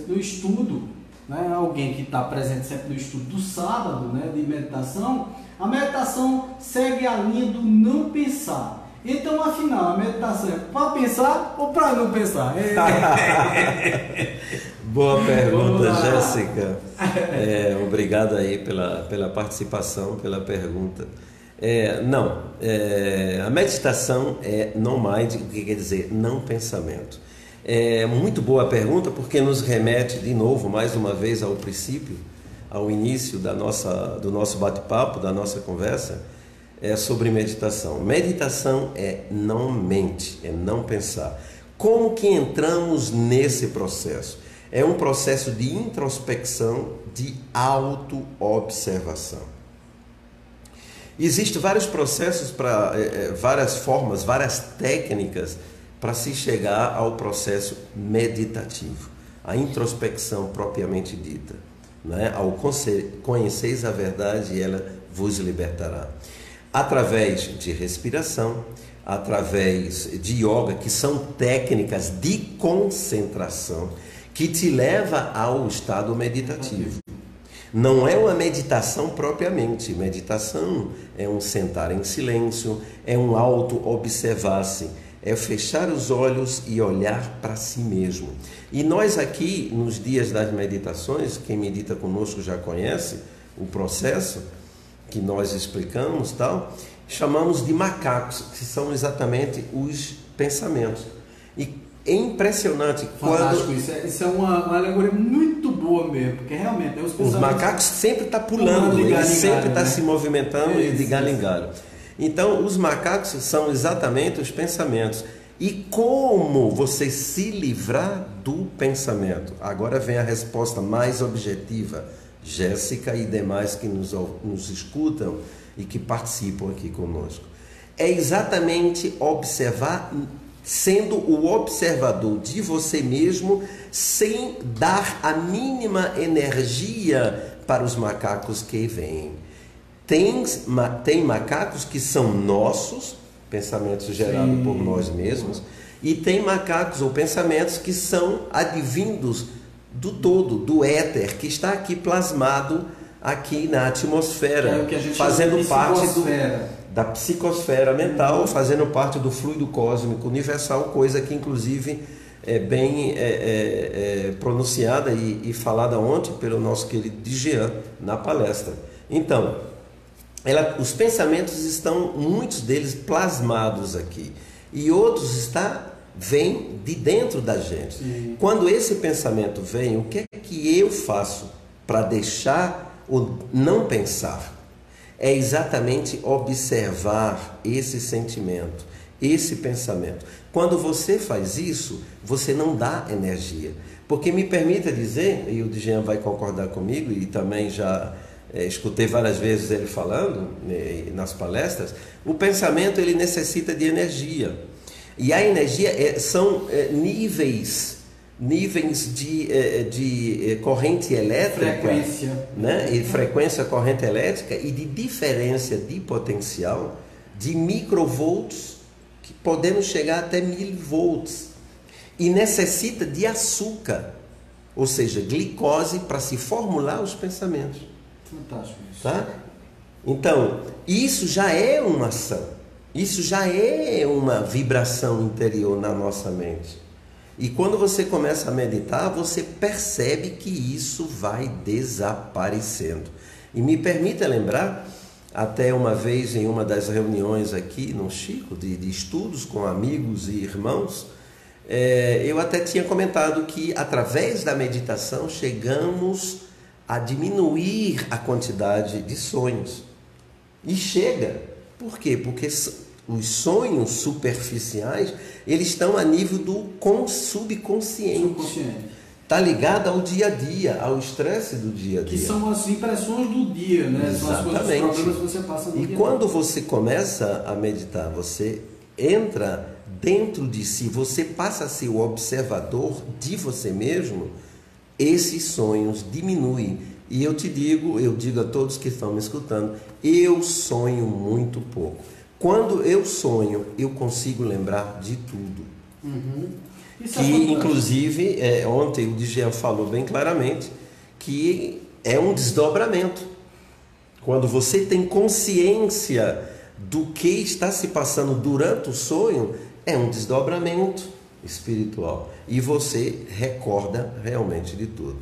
do estudo, né, alguém que está presente sempre no estudo do sábado, né, de meditação, a meditação segue a linha do não pensar. Então, afinal, a meditação é para pensar ou para não pensar? Boa pergunta, Jéssica. Obrigado aí pela participação, pela pergunta. A meditação é não mind, o que quer dizer não pensamento. Muito boa a pergunta, porque nos remete de novo, mais uma vez, ao princípio, ao início do nosso bate-papo, da nossa conversa, sobre meditação. Meditação é não mente, é não pensar. Como que entramos nesse processo? É um processo de introspecção, de auto-observação. Existem vários processos, várias formas, várias técnicas para se chegar ao processo meditativo, a introspecção propriamente dita, né? Ao conheceis a verdade, ela vos libertará. Através de respiração, através de yoga, que são técnicas de concentração, que te leva ao estado meditativo. Não é uma meditação propriamente. Meditação é um sentar em silêncio, é um auto-observar-se, é fechar os olhos e olhar para si mesmo. E nós aqui, nos dias das meditações, quem medita conosco já conhece o processo que nós explicamos, tal, chamamos de macacos, que são exatamente os pensamentos. E é impressionante. Fantástico, isso é uma alegoria muito boa mesmo, porque realmente os macacos sempre estão pulando, eles sempre estão se movimentando de galho em galho. Então, os macacos são exatamente os pensamentos. E como você se livrar do pensamento? Agora vem a resposta mais objetiva, Jéssica e demais que nos escutam e que participam aqui conosco. É exatamente observar, sendo o observador de você mesmo, sem dar a mínima energia para os macacos que vêm. Tem macacos que são nossos, pensamentos gerados por nós mesmos, e tem macacos ou pensamentos que são advindos do todo, do éter, que está aqui plasmado aqui na atmosfera, fazendo parte da psicosfera mental, fazendo parte do fluido cósmico universal, coisa que inclusive é bem pronunciada e falada ontem pelo nosso querido Jean na palestra. Então, os pensamentos estão, muitos deles, plasmados aqui, e outros vêm de dentro da gente. Sim. Quando esse pensamento vem, o que é que eu faço para deixar o não pensar? É exatamente observar esse sentimento, esse pensamento. Quando você faz isso, você não dá energia. Porque me permita dizer, e o Jean vai concordar comigo, e também já escutei várias vezes ele falando nas palestras, o pensamento ele necessita de energia. E a energia são níveis de corrente elétrica, frequência, né? E frequência, corrente elétrica, e de diferença de potencial de microvolts, que podemos chegar até 1000 volts, e necessita de açúcar, ou seja, glicose, para se formular os pensamentos. Fantástico isso. Tá? Então, isso já é uma ação. Isso já é uma vibração interior na nossa mente. E quando você começa a meditar, você percebe que isso vai desaparecendo. E me permita lembrar, até uma vez em uma das reuniões aqui no Chico, de estudos com amigos e irmãos, eu até tinha comentado que através da meditação chegamos a diminuir a quantidade de sonhos. E chega. Por quê? Porque os sonhos superficiais, eles estão a nível do subconsciente. Está ligado ao dia a dia, ao estresse do dia a dia. Que são as impressões do dia, né? Exatamente. São as coisas, os problemas que você passa no dia. E quando você começa a meditar, você entra dentro de si, você passa a ser o observador de você mesmo, esses sonhos diminuem. E eu digo a todos que estão me escutando, eu sonho muito pouco. Quando eu sonho, eu consigo lembrar de tudo. Isso que, inclusive, ontem o Djalma falou bem claramente que é um desdobramento. Quando você tem consciência do que está se passando durante o sonho, é um desdobramento espiritual. E você recorda realmente de tudo.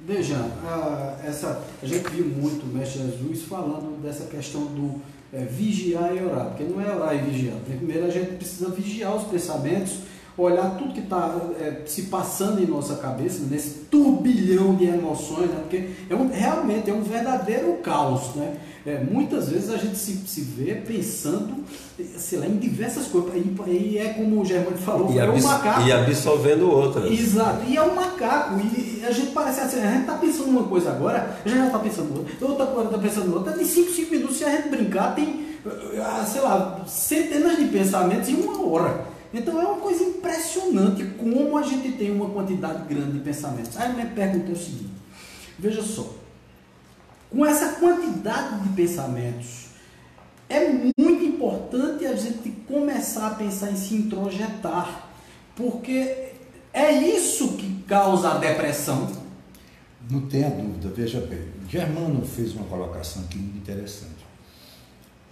Veja, a gente viu muito o Mestre Jesus falando dessa questão do vigiar e orar, porque não é orar e vigiar. Primeiro a gente precisa vigiar os pensamentos, olhar tudo que está se passando em nossa cabeça, nesse turbilhão de emoções, né? Porque realmente é um verdadeiro caos, né? Muitas vezes a gente se vê pensando, sei lá, em diversas coisas, e é como o Germano falou, é um macaco. E absolvendo outras. Exato, e é um macaco, e a gente parece assim, a gente está pensando uma coisa agora, a gente já está pensando outra coisa, está pensando outra, de 5 minutos, se a gente brincar, tem, sei lá, centenas de pensamentos em uma hora. Então é uma coisa impressionante como a gente tem uma quantidade grande de pensamentos. Aí a minha pergunta é o seguinte, veja só, com essa quantidade de pensamentos, é muito importante a gente começar a pensar em se introjetar, porque é isso que causa a depressão. Não tenha dúvida, veja bem, Germano fez uma colocação aqui muito interessante.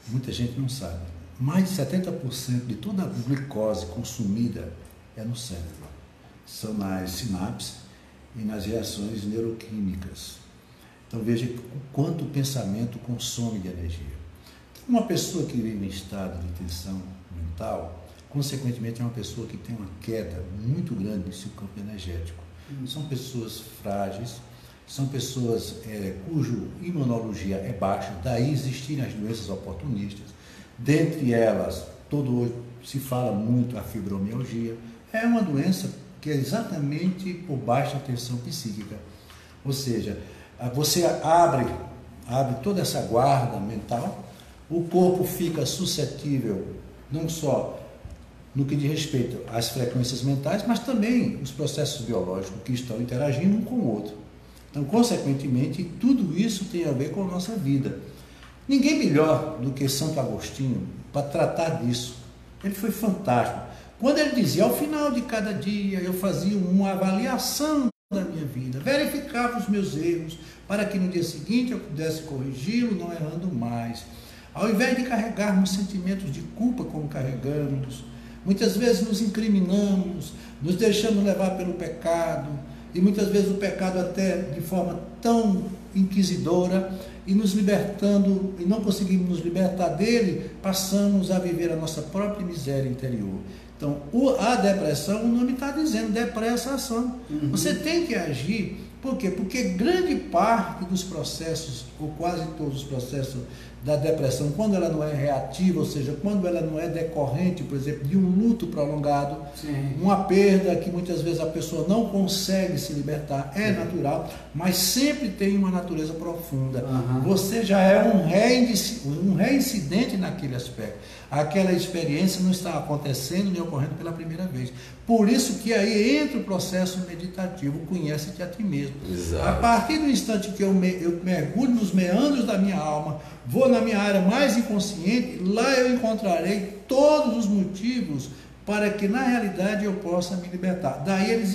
Muita gente não sabe. Mais de 70% de toda a glicose consumida é no cérebro. São nas sinapses e nas reações neuroquímicas. Então veja o quanto o pensamento consome de energia. Uma pessoa que vive em estado de tensão mental, consequentemente é uma pessoa que tem uma queda muito grande no seu campo energético. São pessoas frágeis, são pessoas cuja imunologia é baixa, daí existirem as doenças oportunistas. Dentre elas, todo hoje se fala muito a fibromialgia, é uma doença que é exatamente por baixa tensão psíquica. Ou seja, você abre toda essa guarda mental, o corpo fica suscetível não só no que diz respeito às frequências mentais, mas também os processos biológicos que estão interagindo um com o outro. Então, consequentemente, tudo isso tem a ver com a nossa vida. Ninguém melhor do que Santo Agostinho para tratar disso. Ele foi fantástico. Quando ele dizia, ao final de cada dia, eu fazia uma avaliação da minha vida, verificava os meus erros, para que no dia seguinte eu pudesse corrigi-lo, não errando mais. Ao invés de carregarmos sentimentos de culpa como carregamos, muitas vezes nos incriminamos, nos deixamos levar pelo pecado, e muitas vezes o pecado até de forma tão inquisidora, e nos libertando, e não conseguimos nos libertar dele, passamos a viver a nossa própria miséria interior. Então, a depressão, o nome está dizendo, depressação. Você tem que agir, por quê? Porque grande parte dos processos, ou quase todos os processos da depressão, quando ela não é reativa, ou seja, quando ela não é decorrente, por exemplo, de um luto prolongado, uma perda que muitas vezes a pessoa não consegue se libertar, é natural, mas sempre tem uma natureza profunda. Você já é um reincidente naquele aspecto. Aquela experiência não está acontecendo nem ocorrendo pela primeira vez. Por isso que aí entra o processo meditativo, conhece-te a ti mesmo. Exato. A partir do instante que eu mergulho nos meandros da minha alma, vou na minha área mais inconsciente, lá eu encontrarei todos os motivos para que na realidade eu possa me libertar. Daí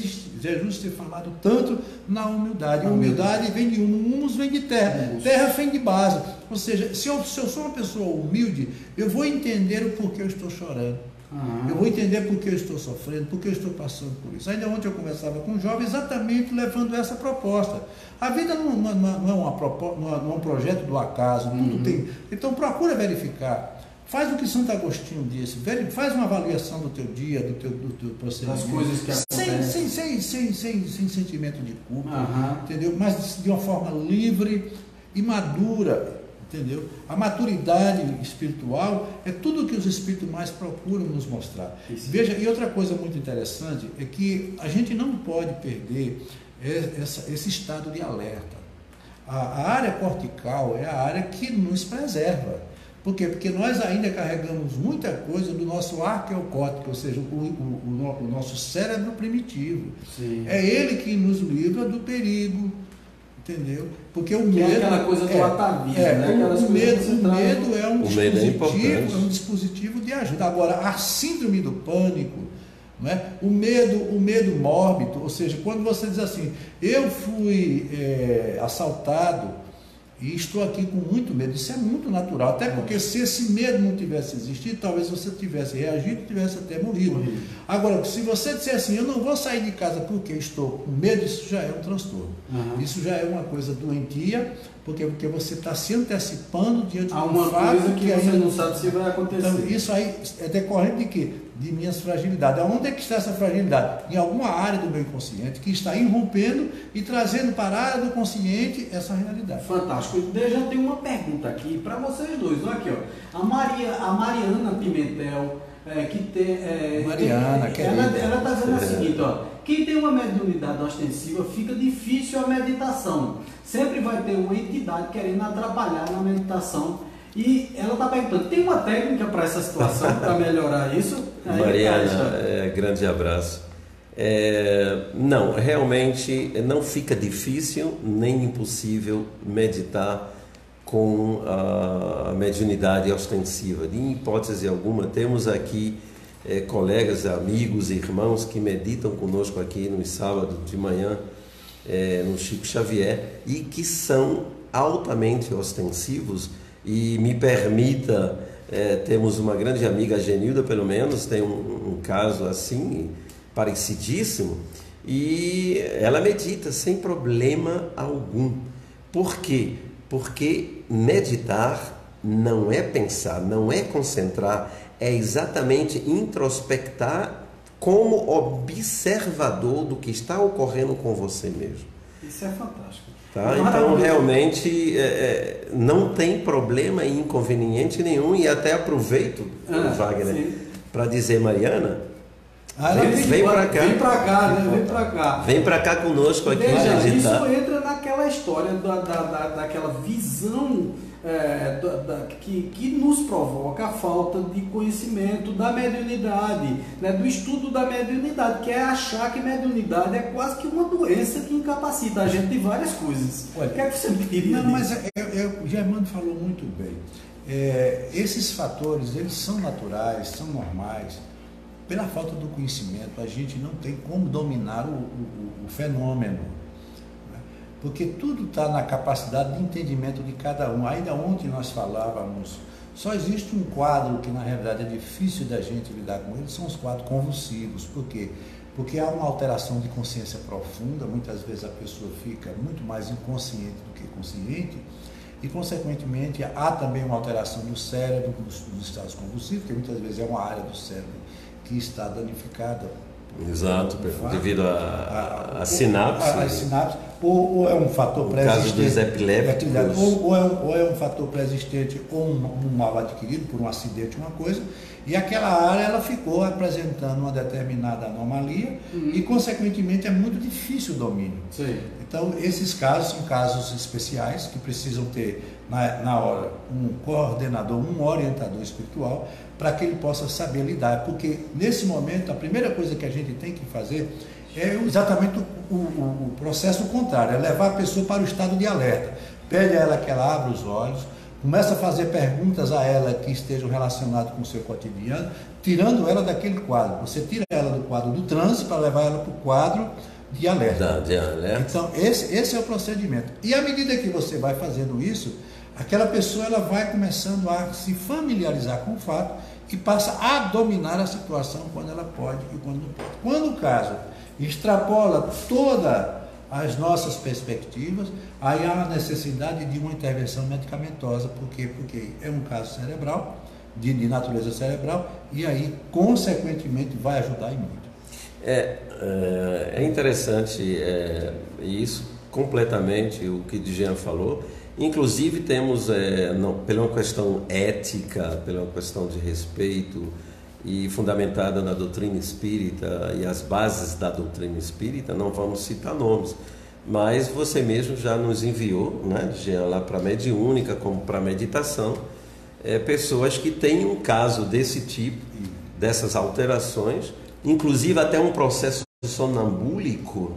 Jesus ter falado tanto na humildade. A humildade vem de humus, vem de terra. Terra vem de base. Ou seja, se eu sou uma pessoa humilde, eu vou entender o porquê eu estou chorando. Eu vou entender por que eu estou sofrendo, por que eu estou passando por isso. Ainda ontem eu conversava com um jovem exatamente levando essa proposta. A vida não é um projeto do acaso, tudo tem. Então procura verificar. Faz o que Santo Agostinho disse, faz uma avaliação do teu dia, do teu procedimento. Das coisas que acontecem. Sem sentimento de culpa, entendeu? Mas de uma forma livre e madura. Entendeu? A maturidade espiritual é tudo que os espíritos mais procuram nos mostrar. Isso. Veja, e outra coisa muito interessante é que a gente não pode perder esse estado de alerta. A área cortical é a área que nos preserva. Por quê? Porque nós ainda carregamos muita coisa do nosso arqueocórtico, ou seja, o nosso cérebro primitivo. Sim. É ele que nos livra do perigo. Entendeu? Porque o medo é aquela coisa do atavismo, né? O medo é um dispositivo de ajuda. Agora, a síndrome do pânico, não é? O medo mórbido, ou seja, quando você diz assim, eu fui assaltado e estou aqui com muito medo, isso é muito natural, até porque se esse medo não tivesse existido, talvez você tivesse reagido e tivesse até morrido. Agora, se você disser assim, eu não vou sair de casa porque estou com medo, isso já é um transtorno. Isso já é uma coisa doentia, porque você está se antecipando diante de um fato que você não sabe se vai acontecer. Então, isso aí é decorrente de quê? De minhas fragilidades. Onde é que está essa fragilidade? Em alguma área do meu inconsciente que está irrompendo e trazendo para a área do consciente essa realidade. Fantástico. Eu já tenho uma pergunta aqui para vocês dois. Olha aqui, ó. A Mariana Pimentel, Mariana, ela está dizendo o seguinte, ó. Quem tem uma mediunidade ostensiva, fica difícil a meditação. Sempre vai ter uma entidade querendo atrapalhar na meditação. E ela está perguntando, tem uma técnica para essa situação, para melhorar isso? Mariana, grande abraço. Não, realmente não fica difícil nem impossível meditar com a mediunidade ostensiva. Em hipótese alguma, temos aqui colegas, amigos, irmãos que meditam conosco aqui no sábado de manhã, no Chico Xavier, e que são altamente ostensivos. E me permita, temos uma grande amiga, a Genilda, pelo menos, tem um caso assim, parecidíssimo, e ela medita sem problema algum. Por quê? Porque meditar não é pensar, não é concentrar, é exatamente introspectar como observador do que está ocorrendo com você mesmo. Isso é fantástico. Tá? Então, realmente, não tem problema e inconveniente nenhum, e até aproveito, Wagner, para dizer, Mariana, vem para cá. Vem para cá, né? Vem para cá. Vem para cá conosco aqui. Isso entra naquela história daquela visão que nos provoca a falta de conhecimento da mediunidade, né, do estudo da mediunidade, que é achar que mediunidade é quase que uma doença que incapacita a gente de várias coisas. Olha, o que é que você diria? Não, mas o Germano falou muito bem. Esses fatores, eles são naturais, são normais. Pela falta do conhecimento, a gente não tem como dominar o fenômeno. Porque tudo está na capacidade de entendimento de cada um. Ainda ontem nós falávamos, só existe um quadro que na realidade é difícil da gente lidar com ele, são os quadros convulsivos. Por quê? Porque há uma alteração de consciência profunda, muitas vezes a pessoa fica muito mais inconsciente do que consciente, e consequentemente há também uma alteração do cérebro nos estados convulsivos, que muitas vezes é uma área do cérebro que está danificada. Exato, devido à sinapse. As sinapses, ou é um fator pré-existente. No caso dos epilépticos. Ou é um fator pré-existente ou um mal adquirido por um acidente, uma coisa, e aquela área ela ficou apresentando uma determinada anomalia e, consequentemente, é muito difícil o domínio. Sim. Então, esses casos são casos especiais que precisam ter, na hora, um coordenador, um orientador espiritual, para que ele possa saber lidar, porque nesse momento a primeira coisa que a gente tem que fazer é exatamente o processo contrário, é levar a pessoa para o estado de alerta. Pede a ela que ela abra os olhos, começa a fazer perguntas a ela que estejam relacionadas com o seu cotidiano, tirando ela daquele quadro. Você tira ela do quadro do transe para levar ela para o quadro de alerta. Então, esse é o procedimento. E à medida que você vai fazendo isso, aquela pessoa ela vai começando a se familiarizar com o fato e passa a dominar a situação quando ela pode e quando não pode. Quando o caso extrapola todas as nossas perspectivas, aí há a necessidade de uma intervenção medicamentosa. Por quê? Porque é um caso cerebral, de natureza cerebral, e aí, consequentemente, vai ajudar e muito. É interessante isso, completamente o que Jean falou. Inclusive temos, pela uma questão ética, pela uma questão de respeito e fundamentada na doutrina espírita e as bases da doutrina espírita, não vamos citar nomes, mas você mesmo já nos enviou, né, Jean, lá para a mediúnica, como para a meditação, pessoas que têm um caso desse tipo, dessas alterações, inclusive até um processo sonambúlico,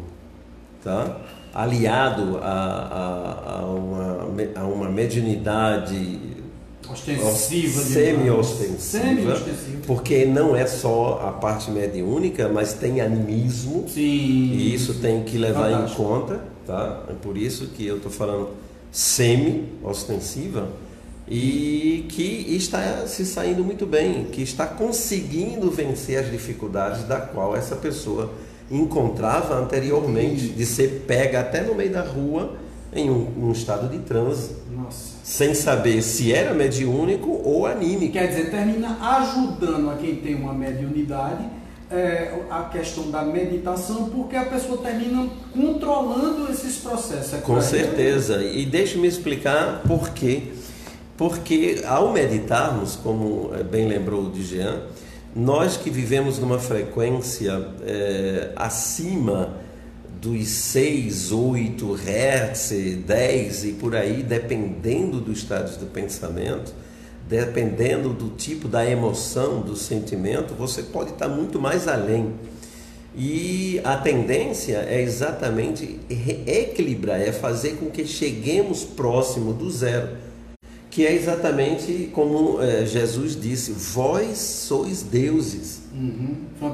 tá? Aliado a uma mediunidade ostensiva, semi-ostensiva, porque não é só a parte mediúnica, mas tem animismo. Sim, e isso tem que levar em conta, tá? É por isso que eu estou falando semi-ostensiva, e que está se saindo muito bem, que está conseguindo vencer as dificuldades da qual essa pessoa encontrava anteriormente, de ser pega até no meio da rua em um estado de transe. Nossa. Sem saber se era mediúnico ou anímico. Quer dizer, termina ajudando a quem tem uma mediunidade, a questão da meditação, porque a pessoa termina controlando esses processos. Com certeza. E deixe-me explicar por quê. Porque ao meditarmos, como bem lembrou o Jean, nós que vivemos numa frequência acima dos 6, 8 Hz, 10 e por aí, dependendo dos estados do pensamento, dependendo do tipo da emoção, do sentimento, você pode estar muito mais além. E a tendência é exatamente equilibrar, é fazer com que cheguemos próximo do zero, que é exatamente como Jesus disse: vós sois deuses.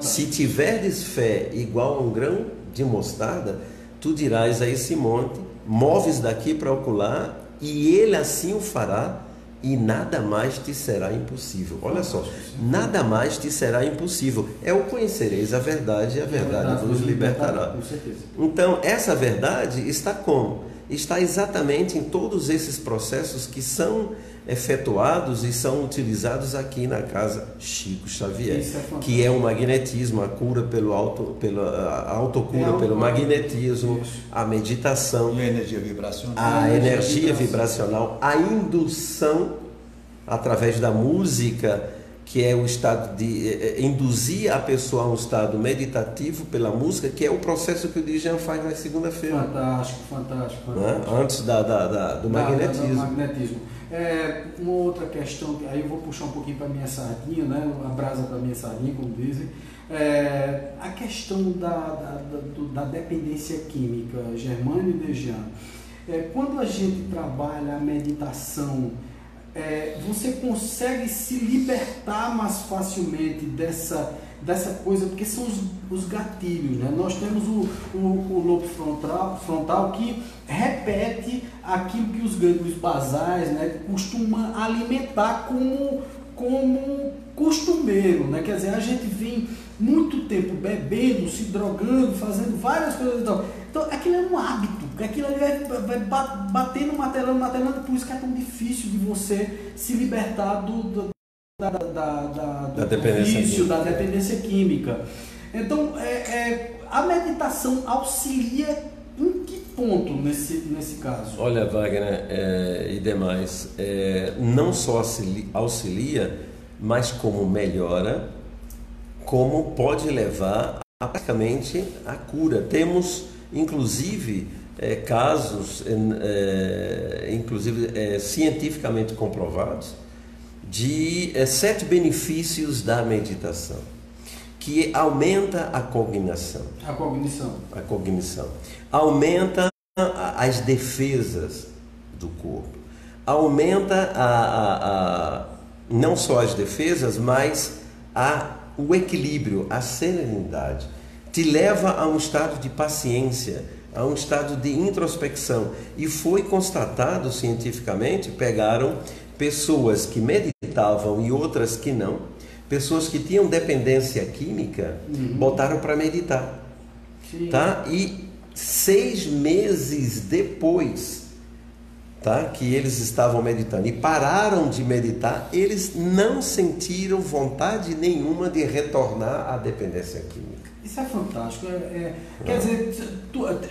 Se tiverdes fé igual a um grão de mostarda, tu dirás a esse monte: moves daqui para acolá, e ele assim o fará, e nada mais te será impossível. Olha só, nada mais te será impossível. É o conhecereis a verdade, e a verdade vos libertará. Com certeza. Então, essa verdade está como? Está exatamente em todos esses processos que são efetuados e são utilizados aqui na casa Chico Xavier, que é o magnetismo, a cura pela autocura pelo magnetismo, a meditação, e a energia vibracional, a indução através da música, que é o estado de induzir a pessoa a um estado meditativo pela música, que é o processo que o Jean faz na segunda-feira. Fantástico. Né? Antes do magnetismo. Uma outra questão, aí eu vou puxar um pouquinho para a minha sardinha, né? A brasa para a minha sardinha, como dizem. A questão da dependência química, Germânio e Jean. Quando a gente trabalha a meditação, você consegue se libertar mais facilmente dessa coisa, porque são os gatilhos, né? Nós temos o lobo frontal que repete aquilo que os gânglios basais, né, costumam alimentar como costumeiro, né? Quer dizer, a gente vem muito tempo bebendo, se drogando, fazendo várias coisas. Então aquilo é um hábito, aquilo ali vai batendo, martelando, por isso que é tão difícil de você se libertar da dependência química. Então, a meditação auxilia em que ponto nesse caso? Olha, Wagner e demais, não só auxilia, mas como melhora, como pode levar praticamente à cura. Temos, inclusive, casos, cientificamente comprovados, de 7 benefícios da meditação, que aumenta a cognição, aumenta as defesas do corpo, aumenta não só as defesas, mas o equilíbrio, a serenidade. Te leva a um estado de paciência, a um estado de introspecção. E foi constatado cientificamente, pegaram pessoas que meditavam e outras que não, pessoas que tinham dependência química, botaram para meditar. Tá? E 6 meses depois, tá, que eles estavam meditando e pararam de meditar, eles não sentiram vontade nenhuma de retornar à dependência química. Isso é fantástico. Quer dizer,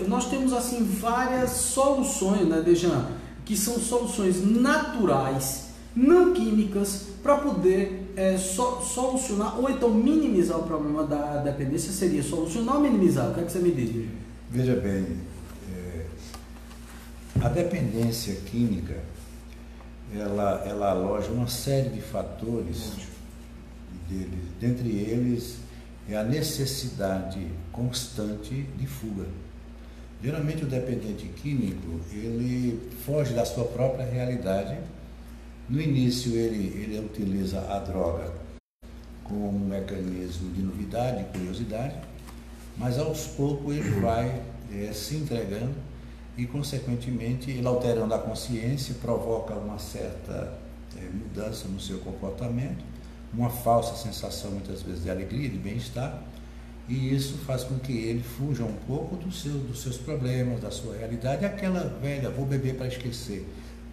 nós temos assim várias soluções, né, Dejan, que são soluções naturais, não químicas, para poder solucionar ou então minimizar o problema da dependência. Seria solucionar ou minimizar? O que é que você me diz, Dejan? Veja bem, a dependência química, ela aloja uma série de fatores, dentre eles é a necessidade constante de fuga. Geralmente o dependente químico, ele foge da sua própria realidade. No início ele utiliza a droga como um mecanismo de novidade, curiosidade, mas aos poucos ele vai se entregando e, consequentemente, ele alterando a consciência, provoca uma certa mudança no seu comportamento, uma falsa sensação, muitas vezes, de alegria, de bem-estar, e isso faz com que ele fuja um pouco dos seus problemas, da sua realidade, aquela velha, vou beber para esquecer,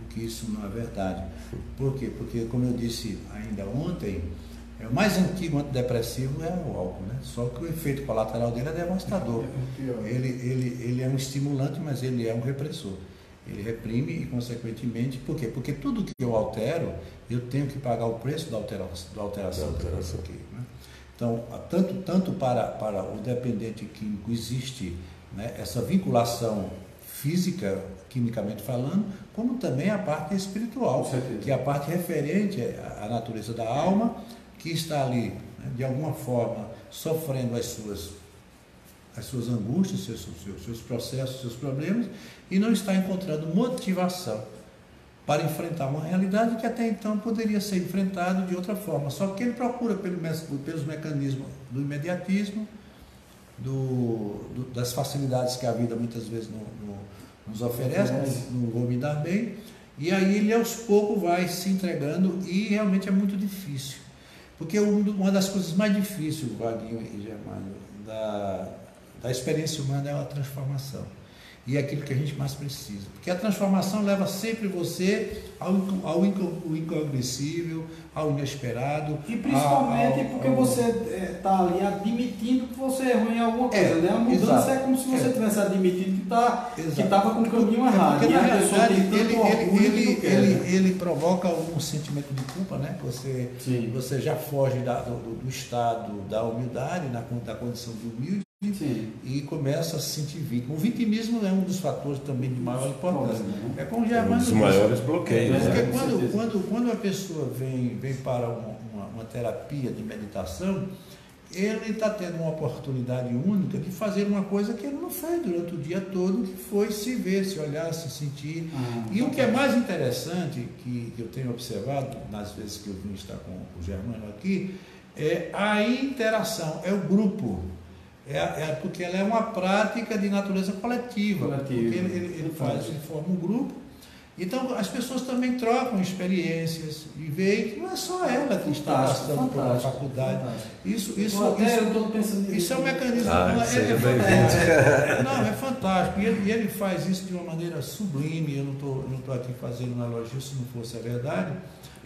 o que isso não é verdade. Por quê? Porque, como eu disse ainda ontem, o mais antigo antidepressivo é o álcool, né? Só que o efeito colateral dele é devastador. Ele é um estimulante, mas ele é um repressor. Ele reprime e, consequentemente, por quê? Porque tudo que eu altero, eu tenho que pagar o preço da alteração. Aqui, né? Então, tanto para o dependente químico existe, né, essa vinculação física, quimicamente falando, como também a parte espiritual, que é a parte referente à natureza da alma, que está ali, né, de alguma forma, sofrendo as suas angústias, seus processos, seus problemas, e não está encontrando motivação para enfrentar uma realidade que até então poderia ser enfrentada de outra forma. Só que ele procura pelos mecanismos do imediatismo, das facilidades que a vida muitas vezes nos oferece, não vou me dar bem, e aí ele aos poucos vai se entregando, e realmente é muito difícil. Porque uma das coisas mais difíceis, Vaguinho e Germano, da experiência humana é a transformação. E é aquilo que a gente mais precisa. Porque a transformação leva sempre você ao incognoscível, ao inesperado. E principalmente porque você está ali admitindo que você errou em alguma coisa, né? A mudança exato. É como se você estivesse admitindo que estava com o caminho errado. Porque na realidade ele provoca um sentimento de culpa, né? Você já foge do estado da humildade, da condição de humilde. Sim. E começa a se sentir vítima. O vitimismo é um dos fatores também de maior importância. É como já um dos maiores bloqueios. Porque quando a pessoa vem para uma terapia de meditação, ele está tendo uma oportunidade única de fazer uma coisa que ele não fez durante o dia todo, que foi se ver, se olhar, se sentir. E o que é mais interessante, que eu tenho observado nas vezes que eu vim estar com o Germano aqui, é a interação, é o grupo. Porque ela é uma prática de natureza coletiva. Porque ele forma um grupo. Então as pessoas também trocam experiências e veem que não é só ela que está passando pela faculdade. Isso é um mecanismo. É fantástico. E ele faz isso de uma maneira sublime. Eu não estou aqui fazendo uma elogio se não fosse a verdade.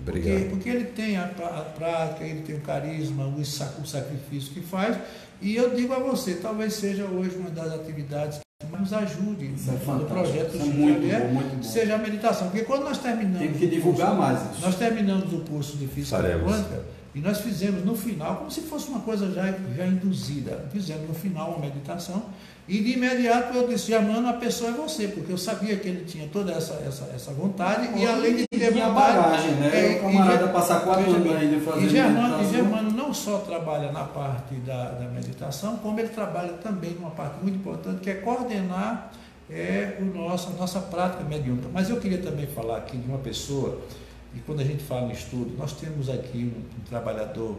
Porque ele tem a prática, ele tem o carisma, o sacrifício que faz. E eu digo a você, talvez seja hoje uma das atividades que mais nos ajude no projeto do Chico Xavier, seja a meditação. Porque quando nós terminamos... Tem que divulgar mais isso. Nós terminamos o curso de Física Quântica e nós fizemos no final, como se fosse uma coisa já induzida, fizemos no final uma meditação e de imediato eu disse, Germano, a pessoa é você, porque eu sabia que ele tinha toda essa vontade e além de ter vontade... bagagem, né? O camarada passar 4 anos ainda fazendo meditação. E Germano não só trabalha na parte da meditação, como ele trabalha também numa parte muito importante, que é coordenar é a nossa prática mediúnica. Mas eu queria também falar aqui de uma pessoa, e quando a gente fala em estudo, nós temos aqui um trabalhador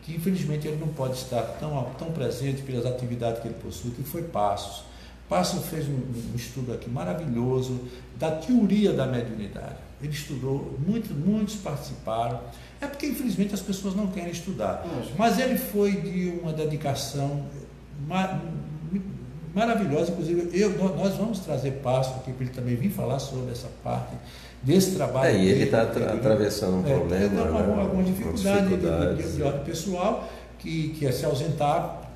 que infelizmente ele não pode estar tão presente pelas atividades que ele possui, que foi Passos. Passos fez um estudo aqui maravilhoso da teoria da mediunidade. Ele estudou, muitos participaram. É porque infelizmente as pessoas não querem estudar. Mas ele foi de uma dedicação maravilhosa. Inclusive nós vamos trazer Passos aqui para ele também vir falar sobre essa parte desse trabalho. E ele está atravessando um problema, alguma dificuldade de ordem pessoal, que é se ausentar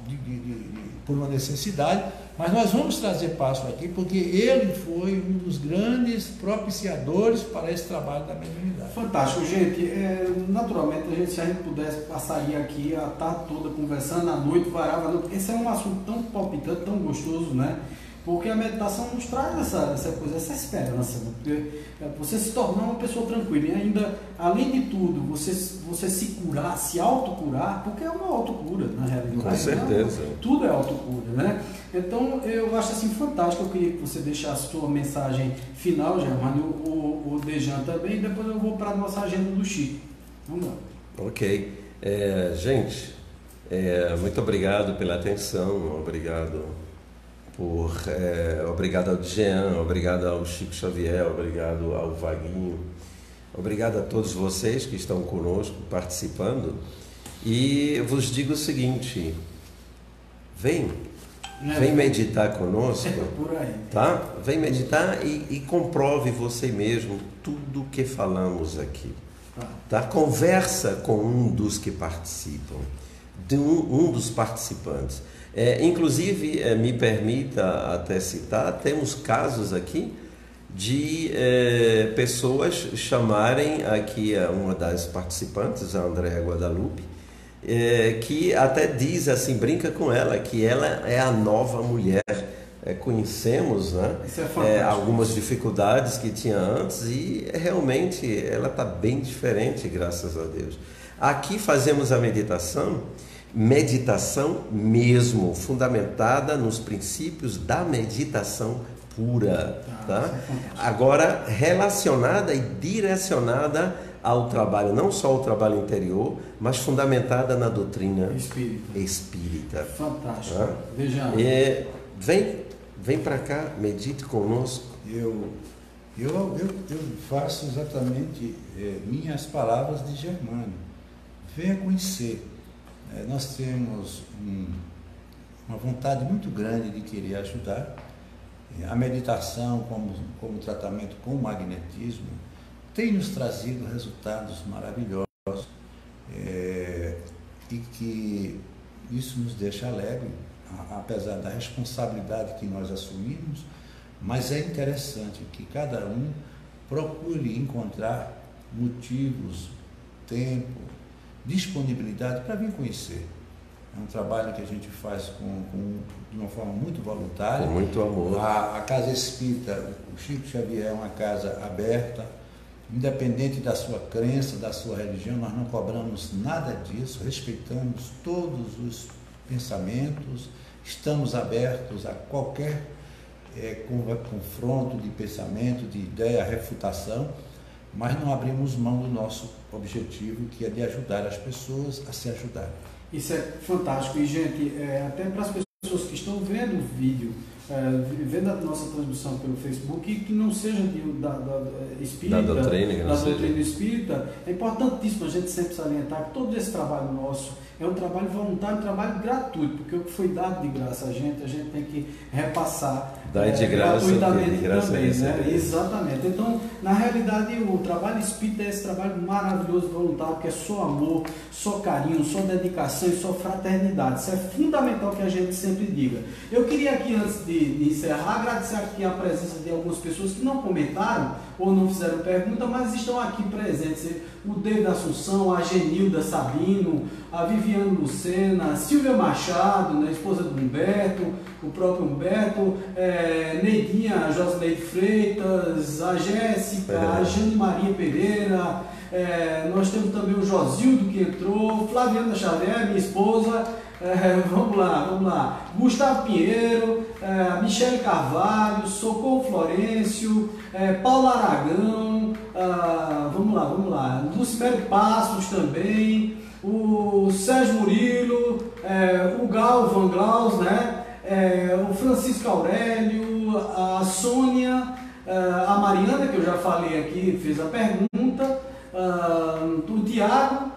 por uma necessidade, mas nós vamos trazer Passos aqui porque ele foi um dos grandes propiciadores para esse trabalho da mediunidade. Fantástico, gente. Naturalmente, se a gente pudesse, passaria aqui a tarde toda conversando, à noite, varava, porque esse é um assunto tão palpitante, tão gostoso, né? Porque a meditação nos traz essa coisa, essa esperança, né? Porque você se tornar uma pessoa tranquila e ainda, além de tudo, você se curar, se autocurar, porque é uma autocura, na realidade. Com certeza. Né? Tudo é autocura, né? Então, eu acho assim fantástico. Eu queria que você deixasse a sua mensagem final, Germano, o Dejan também, e depois eu vou para a nossa agenda do Chico. Vamos lá. Ok. Gente, muito obrigado pela atenção, obrigado ao Jean, obrigado ao Chico Xavier, obrigado ao Vaguinho, obrigado a todos vocês que estão conosco participando, e eu vos digo o seguinte: vem meditar conosco, por aí. tá? Vem meditar e comprove você mesmo tudo o que falamos aqui, tá? Conversa com um dos que participam, de um dos participantes. Inclusive, me permita até citar, temos casos aqui de pessoas chamarem aqui uma das participantes, a Andréa Guadalupe, que até diz assim, brinca com ela, que ela é a nova mulher. Conhecemos, né, algumas dificuldades que tinha antes e realmente ela está bem diferente, graças a Deus. Aqui fazemos a meditação mesmo, fundamentada nos princípios da meditação pura, tá? Agora relacionada e direcionada ao trabalho, não só ao trabalho interior, mas fundamentada na doutrina espírita. Fantástico. Tá? Veja. Vem para cá, medite conosco. Eu faço exatamente minhas palavras de Germano. Venha conhecer. Nós temos uma vontade muito grande de querer ajudar. A meditação como tratamento com o magnetismo tem nos trazido resultados maravilhosos, e que isso nos deixa alegre, apesar da responsabilidade que nós assumimos, mas é interessante que cada um procure encontrar motivos, tempo, disponibilidade para vir conhecer. É um trabalho que a gente faz de uma forma muito voluntária. Com muito amor. A Casa Espírita, o Chico Xavier, é uma casa aberta, independente da sua crença, da sua religião, nós não cobramos nada disso, respeitamos todos os pensamentos, estamos abertos a qualquer confronto de pensamento, de ideia, refutação, mas não abrimos mão do nosso objetivo, que é de ajudar as pessoas a se ajudarem. Isso é fantástico. E, gente, até para as pessoas que estão vendo o vídeo, vendo a nossa transmissão pelo Facebook, e que não seja da espírita, da doutrina espírita, é importantíssimo a gente sempre salientar que todo esse trabalho nosso é um trabalho voluntário, um trabalho gratuito, porque o que foi dado de graça a gente tem que repassar gratuitamente também, né? Exatamente. Então, na realidade, o trabalho espírita é esse trabalho maravilhoso, voluntário, que é só amor, só carinho, só dedicação e só fraternidade. Isso é fundamental que a gente sempre diga. Eu queria aqui, antes de encerrar, agradecer aqui a presença de algumas pessoas que não comentaram ou não fizeram pergunta, mas estão aqui presentes. O David Assunção, a Genilda Sabino, a Viviane Lucena, a Silvia Machado, né, esposa do Humberto, o próprio Humberto, Neidinha Josileide Freitas, a Jéssica, a Jane Maria Pereira, nós temos também o Josildo que entrou, Flaviana Xavier, minha esposa, Vamos lá. Gustavo Pinheiro, Michele Carvalho, Socorro Florencio, Paulo Aragão, vamos lá. Lucimere Passos também, o Sérgio Murilo, o Van Glaus, né? O Francisco Aurélio, a Sônia, a Mariana, que eu já falei aqui, fez a pergunta, o Tiago,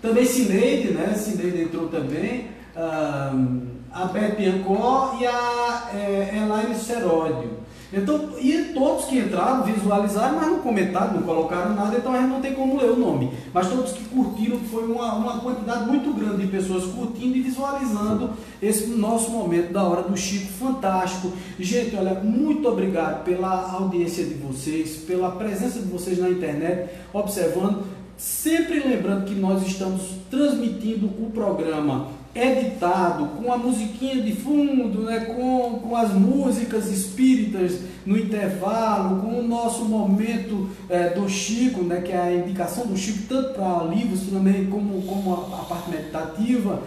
também Cineide, né? Cineide entrou também, a Beth Piancó e a Elaine Seródio. Então, e todos que entraram, visualizaram, mas não comentaram, não colocaram nada, então a gente não tem como ler o nome. Mas todos que curtiram, foi uma quantidade muito grande de pessoas curtindo e visualizando esse nosso momento da Hora do Chico, fantástico. Gente, olha, muito obrigado pela audiência de vocês, pela presença de vocês na internet, observando, sempre lembrando que nós estamos transmitindo o programa editado, com a musiquinha de fundo, né, com as músicas espíritas no intervalo, com o nosso momento do Chico, né, que é a indicação do Chico, tanto para livros também como a parte meditativa,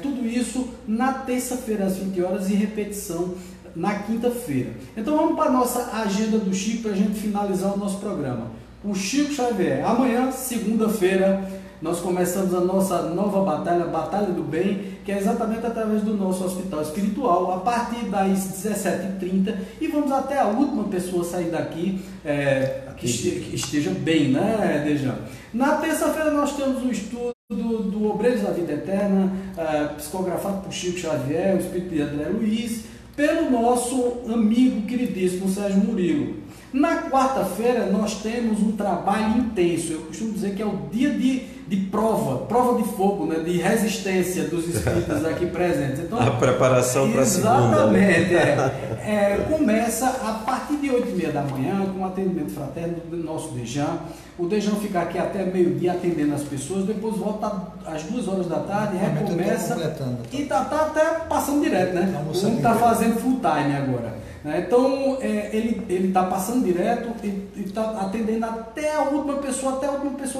tudo isso na terça-feira às 20 horas e repetição na quinta-feira. Então vamos para a nossa agenda do Chico para a gente finalizar o nosso programa. O Chico Xavier, amanhã, segunda-feira, nós começamos a nossa nova batalha, Batalha do Bem, que é exatamente através do nosso hospital espiritual, a partir das 17h30, e vamos até a última pessoa sair daqui, que esteja bem, né, Dejan? Na terça-feira nós temos o estudo do Obreiros da Vida Eterna, psicografado por Chico Xavier, o Espírito de André Luiz, pelo nosso amigo queridíssimo Sérgio Murilo. Na quarta-feira nós temos um trabalho intenso, eu costumo dizer que é o dia de prova de fogo, né, de resistência dos espíritos aqui presentes. Então, a preparação para a segunda. Exatamente. Começa a partir de 8h30 da manhã, com o atendimento fraterno do nosso Dejan. O Dejan fica aqui até meio-dia atendendo as pessoas, depois volta às 2h da tarde, recomeça e tá até passando direto, né? O homem está fazendo full time agora. Então, ele está passando direto e está atendendo até a última pessoa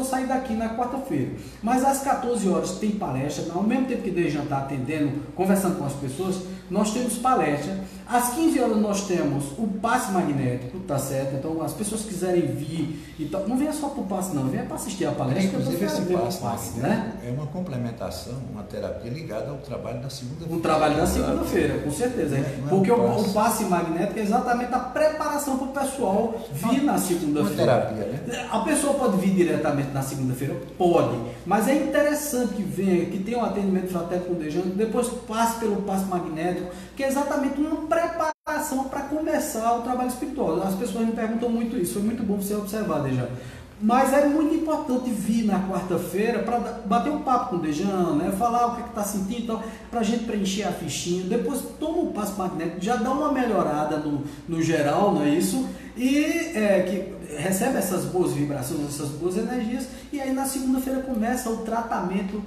sair daqui na quarta-feira. Mas às 14 horas tem palestra, ao mesmo tempo que o Dejan está atendendo, conversando com as pessoas, nós temos palestra. Às 15 horas nós temos o passe magnético, tá certo? Então, as pessoas quiserem vir, então, não venha só para o passe não, venha para assistir a palestra. Inclusive esse passe, né? É uma complementação, uma terapia ligada ao trabalho da segunda-feira. O trabalho da segunda-feira, com certeza. Porque o passe magnético é exatamente a preparação para o pessoal vir na segunda-feira. Uma terapia, né? A pessoa pode vir diretamente na segunda-feira? Pode. Mas é interessante que venha, que tenha um atendimento fraterno com o Dejan, depois passe pelo passe magnético, que é exatamente uma preparação para começar o trabalho espiritual. As pessoas me perguntam muito isso, foi muito bom você observar, Dejan. Mas é muito importante vir na quarta-feira para bater um papo com o Dejan, né? Falar o que está sentindo, então, para a gente preencher a fichinha. Depois toma o passe magnético, já dá uma melhorada no geral, não é isso? E que recebe essas boas vibrações, essas boas energias, e aí na segunda-feira começa o tratamento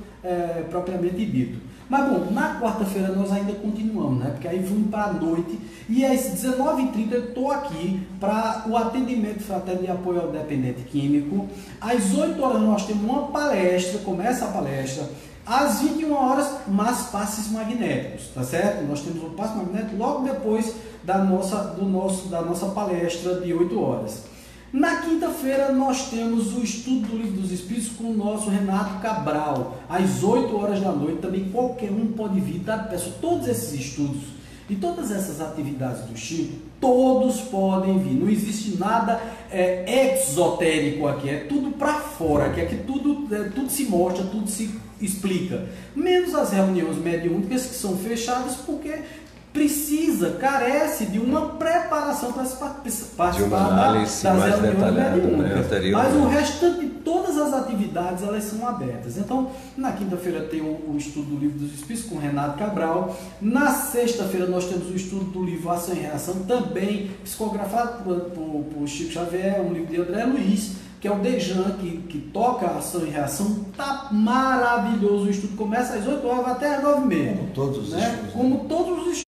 propriamente dito. Mas bom, na quarta-feira nós ainda continuamos, né? Porque aí vamos para a noite e às 19h30 eu estou aqui para o atendimento fraterno de apoio ao dependente químico. Às 8 horas nós temos uma palestra, começa a palestra. Às 21 horas, mais passes magnéticos, tá certo? Nós temos um passe magnético logo depois da nossa palestra de 8 horas. Na quinta-feira nós temos o estudo do Livro dos Espíritos com o nosso Renato Cabral, às 8 horas da noite. Também qualquer um pode vir, tá? Peço, todos esses estudos e todas essas atividades do Chico, todos podem vir. Não existe nada exotérico aqui, é tudo para fora, que aqui tudo se mostra, tudo se explica. Menos as reuniões mediúnicas que são fechadas porque carece de uma preparação para se participar de uma análise mais detalhada, né, anterior. Mas o restante de todas as atividades, elas são abertas. Então, na quinta-feira tem o estudo do Livro dos Espíritos com Renato Cabral. Na sexta-feira nós temos o estudo do livro Ação e Reação, também psicografado por Chico Xavier, um livro de André Luiz, que é o Dejan, que toca a Ação e Reação. Tá maravilhoso o estudo. Começa às 8 horas, vai até às 9h30. Como todos os estudos. Como todos os estudos.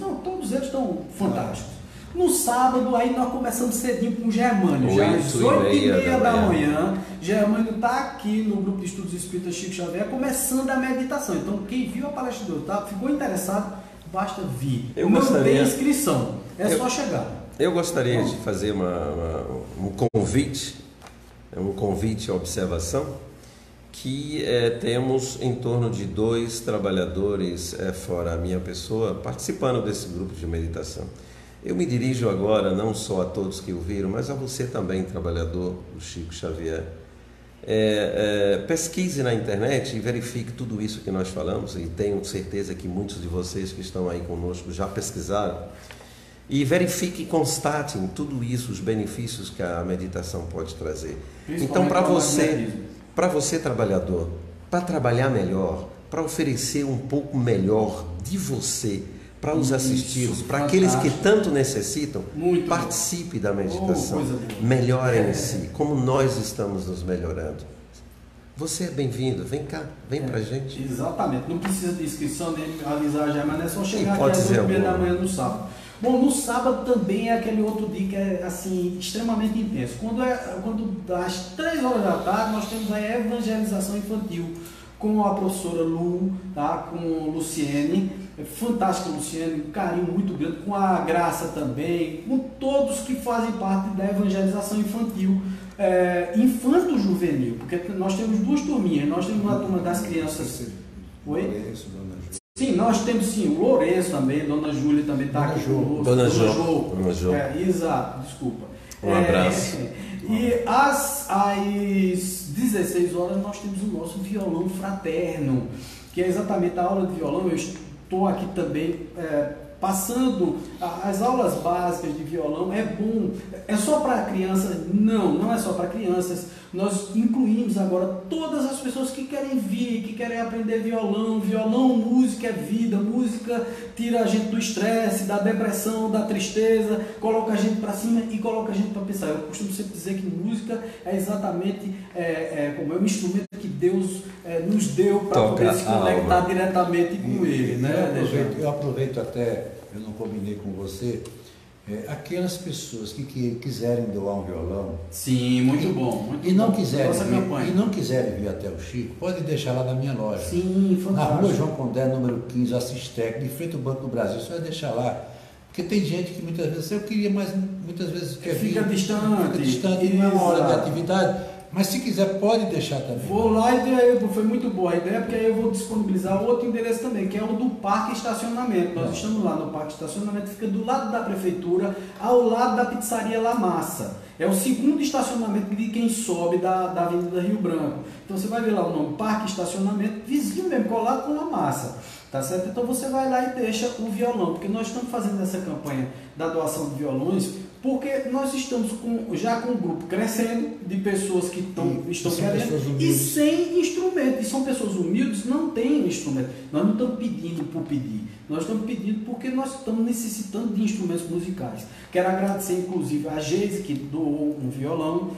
Não, todos eles estão fantásticos. No sábado, aí nós começamos cedinho com o Germânio, já às 8h30 da manhã. Germânio está aqui no grupo de estudos espíritas Chico Xavier, começando a meditação. Então, quem viu a palestra do Otávio, ficou interessado, basta vir. Não tem inscrição, só chegar. Eu gostaria de fazer um convite à observação, que temos em torno de 2 trabalhadores, fora a minha pessoa, participando desse grupo de meditação. Eu me dirijo agora não só a todos que ouviram, mas a você também, trabalhador do Chico Xavier. Pesquise na internet e verifique tudo isso que nós falamos, e tenho certeza que muitos de vocês que estão aí conosco já pesquisaram. E verifique e constatem tudo isso, os benefícios que a meditação pode trazer. Então, para você trabalhador, para trabalhar melhor, para oferecer um pouco melhor de você, para os assistidos, para aqueles que tanto necessitam, participe da meditação, melhorem-se, como nós estamos nos melhorando. Você é bem-vindo, vem cá, vem pra gente. Exatamente, não precisa de inscrição, nem avisar já, mas é só chegar aqui às 8h30 da manhã no sábado. Bom, no sábado também é aquele outro dia que é assim, extremamente intenso. Quando às 3 horas da tarde nós temos a evangelização infantil com a professora Lu, tá? Com Luciene, fantástica Luciene, um carinho muito grande, com a Graça também, com todos que fazem parte da evangelização infantil, infanto-juvenil, porque nós temos 2 turminhas, nós temos uma turma das crianças. Oi? Sim, nós temos sim, o Lourenço também, Dona Júlia também está aqui conosco. Dona Jo. Exato, desculpa. Um abraço. E às 16 horas nós temos o nosso violão fraterno, que é exatamente a aula de violão. Eu estou aqui também passando as aulas básicas de violão. É bom, é só para crianças? Não é só para crianças. Nós incluímos agora todas as pessoas que querem vir, que querem aprender violão. Violão, música é vida, música tira a gente do estresse, da depressão, da tristeza, coloca a gente para cima e coloca a gente para pensar. Eu costumo sempre dizer que música é exatamente como é um instrumento que Deus nos deu para poder se conectar diretamente com Ele. Né? Eu aproveito até, eu não combinei com você, aquelas pessoas que quiserem doar um violão. Sim, muito bom. E não quiserem vir até o Chico, pode deixar lá na minha loja. Sim, fantástico. Na rua João Condé, número 15, Assistec, de frente ao Banco do Brasil. Você vai deixar lá. Porque tem gente que muitas vezes eu queria, mas muitas vezes fica distante, não é uma hora de atividade. Mas se quiser, pode deixar também. Vou lá e foi muito boa a ideia, porque aí eu vou disponibilizar outro endereço também, que é o do Parque Estacionamento. Nós estamos lá no Parque Estacionamento, fica do lado da Prefeitura, ao lado da Pizzaria La Massa. É o segundo estacionamento de quem sobe da Avenida Rio Branco. Então você vai ver lá o nome Parque Estacionamento, vizinho mesmo, colado com La Massa. Tá certo? Então você vai lá e deixa o violão, porque nós estamos fazendo essa campanha da doação de violões, porque nós estamos já com um grupo crescendo de pessoas que estão querendo e sem instrumento. E são pessoas humildes, não têm instrumento. Nós não estamos pedindo por pedir, nós estamos pedindo porque nós estamos necessitando de instrumentos musicais. Quero agradecer inclusive a Geise, que doou um violão,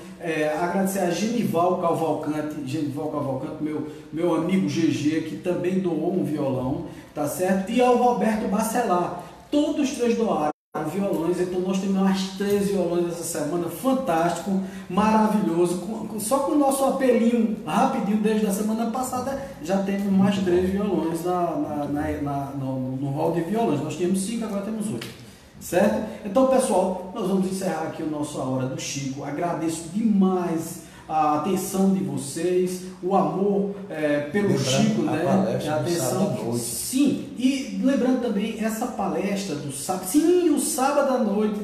agradecer a Genival Cavalcante, meu amigo GG, que também doou um violão, tá certo? E ao Roberto Bacelar, todos 3 doaram violões. Então nós temos mais 3 violões essa semana, fantástico, maravilhoso, só com o nosso apelinho rapidinho desde a semana passada, já temos mais 3 violões no hall de violões. Nós tínhamos 5, agora temos 8, certo? Então pessoal, nós vamos encerrar aqui a nossa Hora do Chico. Agradeço demais a atenção de vocês, o amor pelo Chico, né? A atenção. Sim, e lembrando também essa palestra do sábado. Sim, o sábado à noite,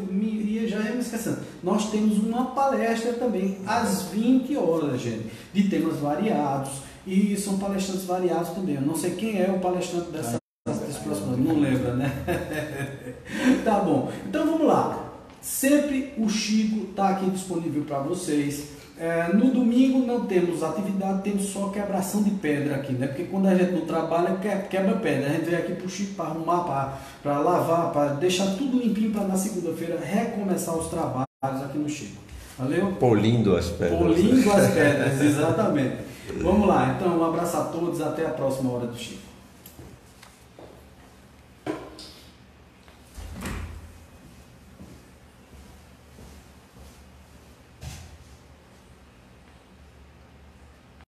já ia me esquecendo. Nós temos uma palestra também às 20 horas, gente, de temas variados. E são palestrantes variados também. Eu não sei quem é o palestrante desse próximo ano, não lembra, né? Tá bom. Então vamos lá. Sempre o Chico está aqui disponível para vocês. No domingo não temos atividade, temos só quebração de pedra aqui, né? Porque quando a gente não trabalha, quebra pedra. A gente vem aqui para o Chico para arrumar, para lavar, para deixar tudo limpinho para na segunda-feira recomeçar os trabalhos aqui no Chico. Valeu? Polindo as pedras. Polindo as pedras, exatamente. Vamos lá, então um abraço a todos, até a próxima Hora do Chico.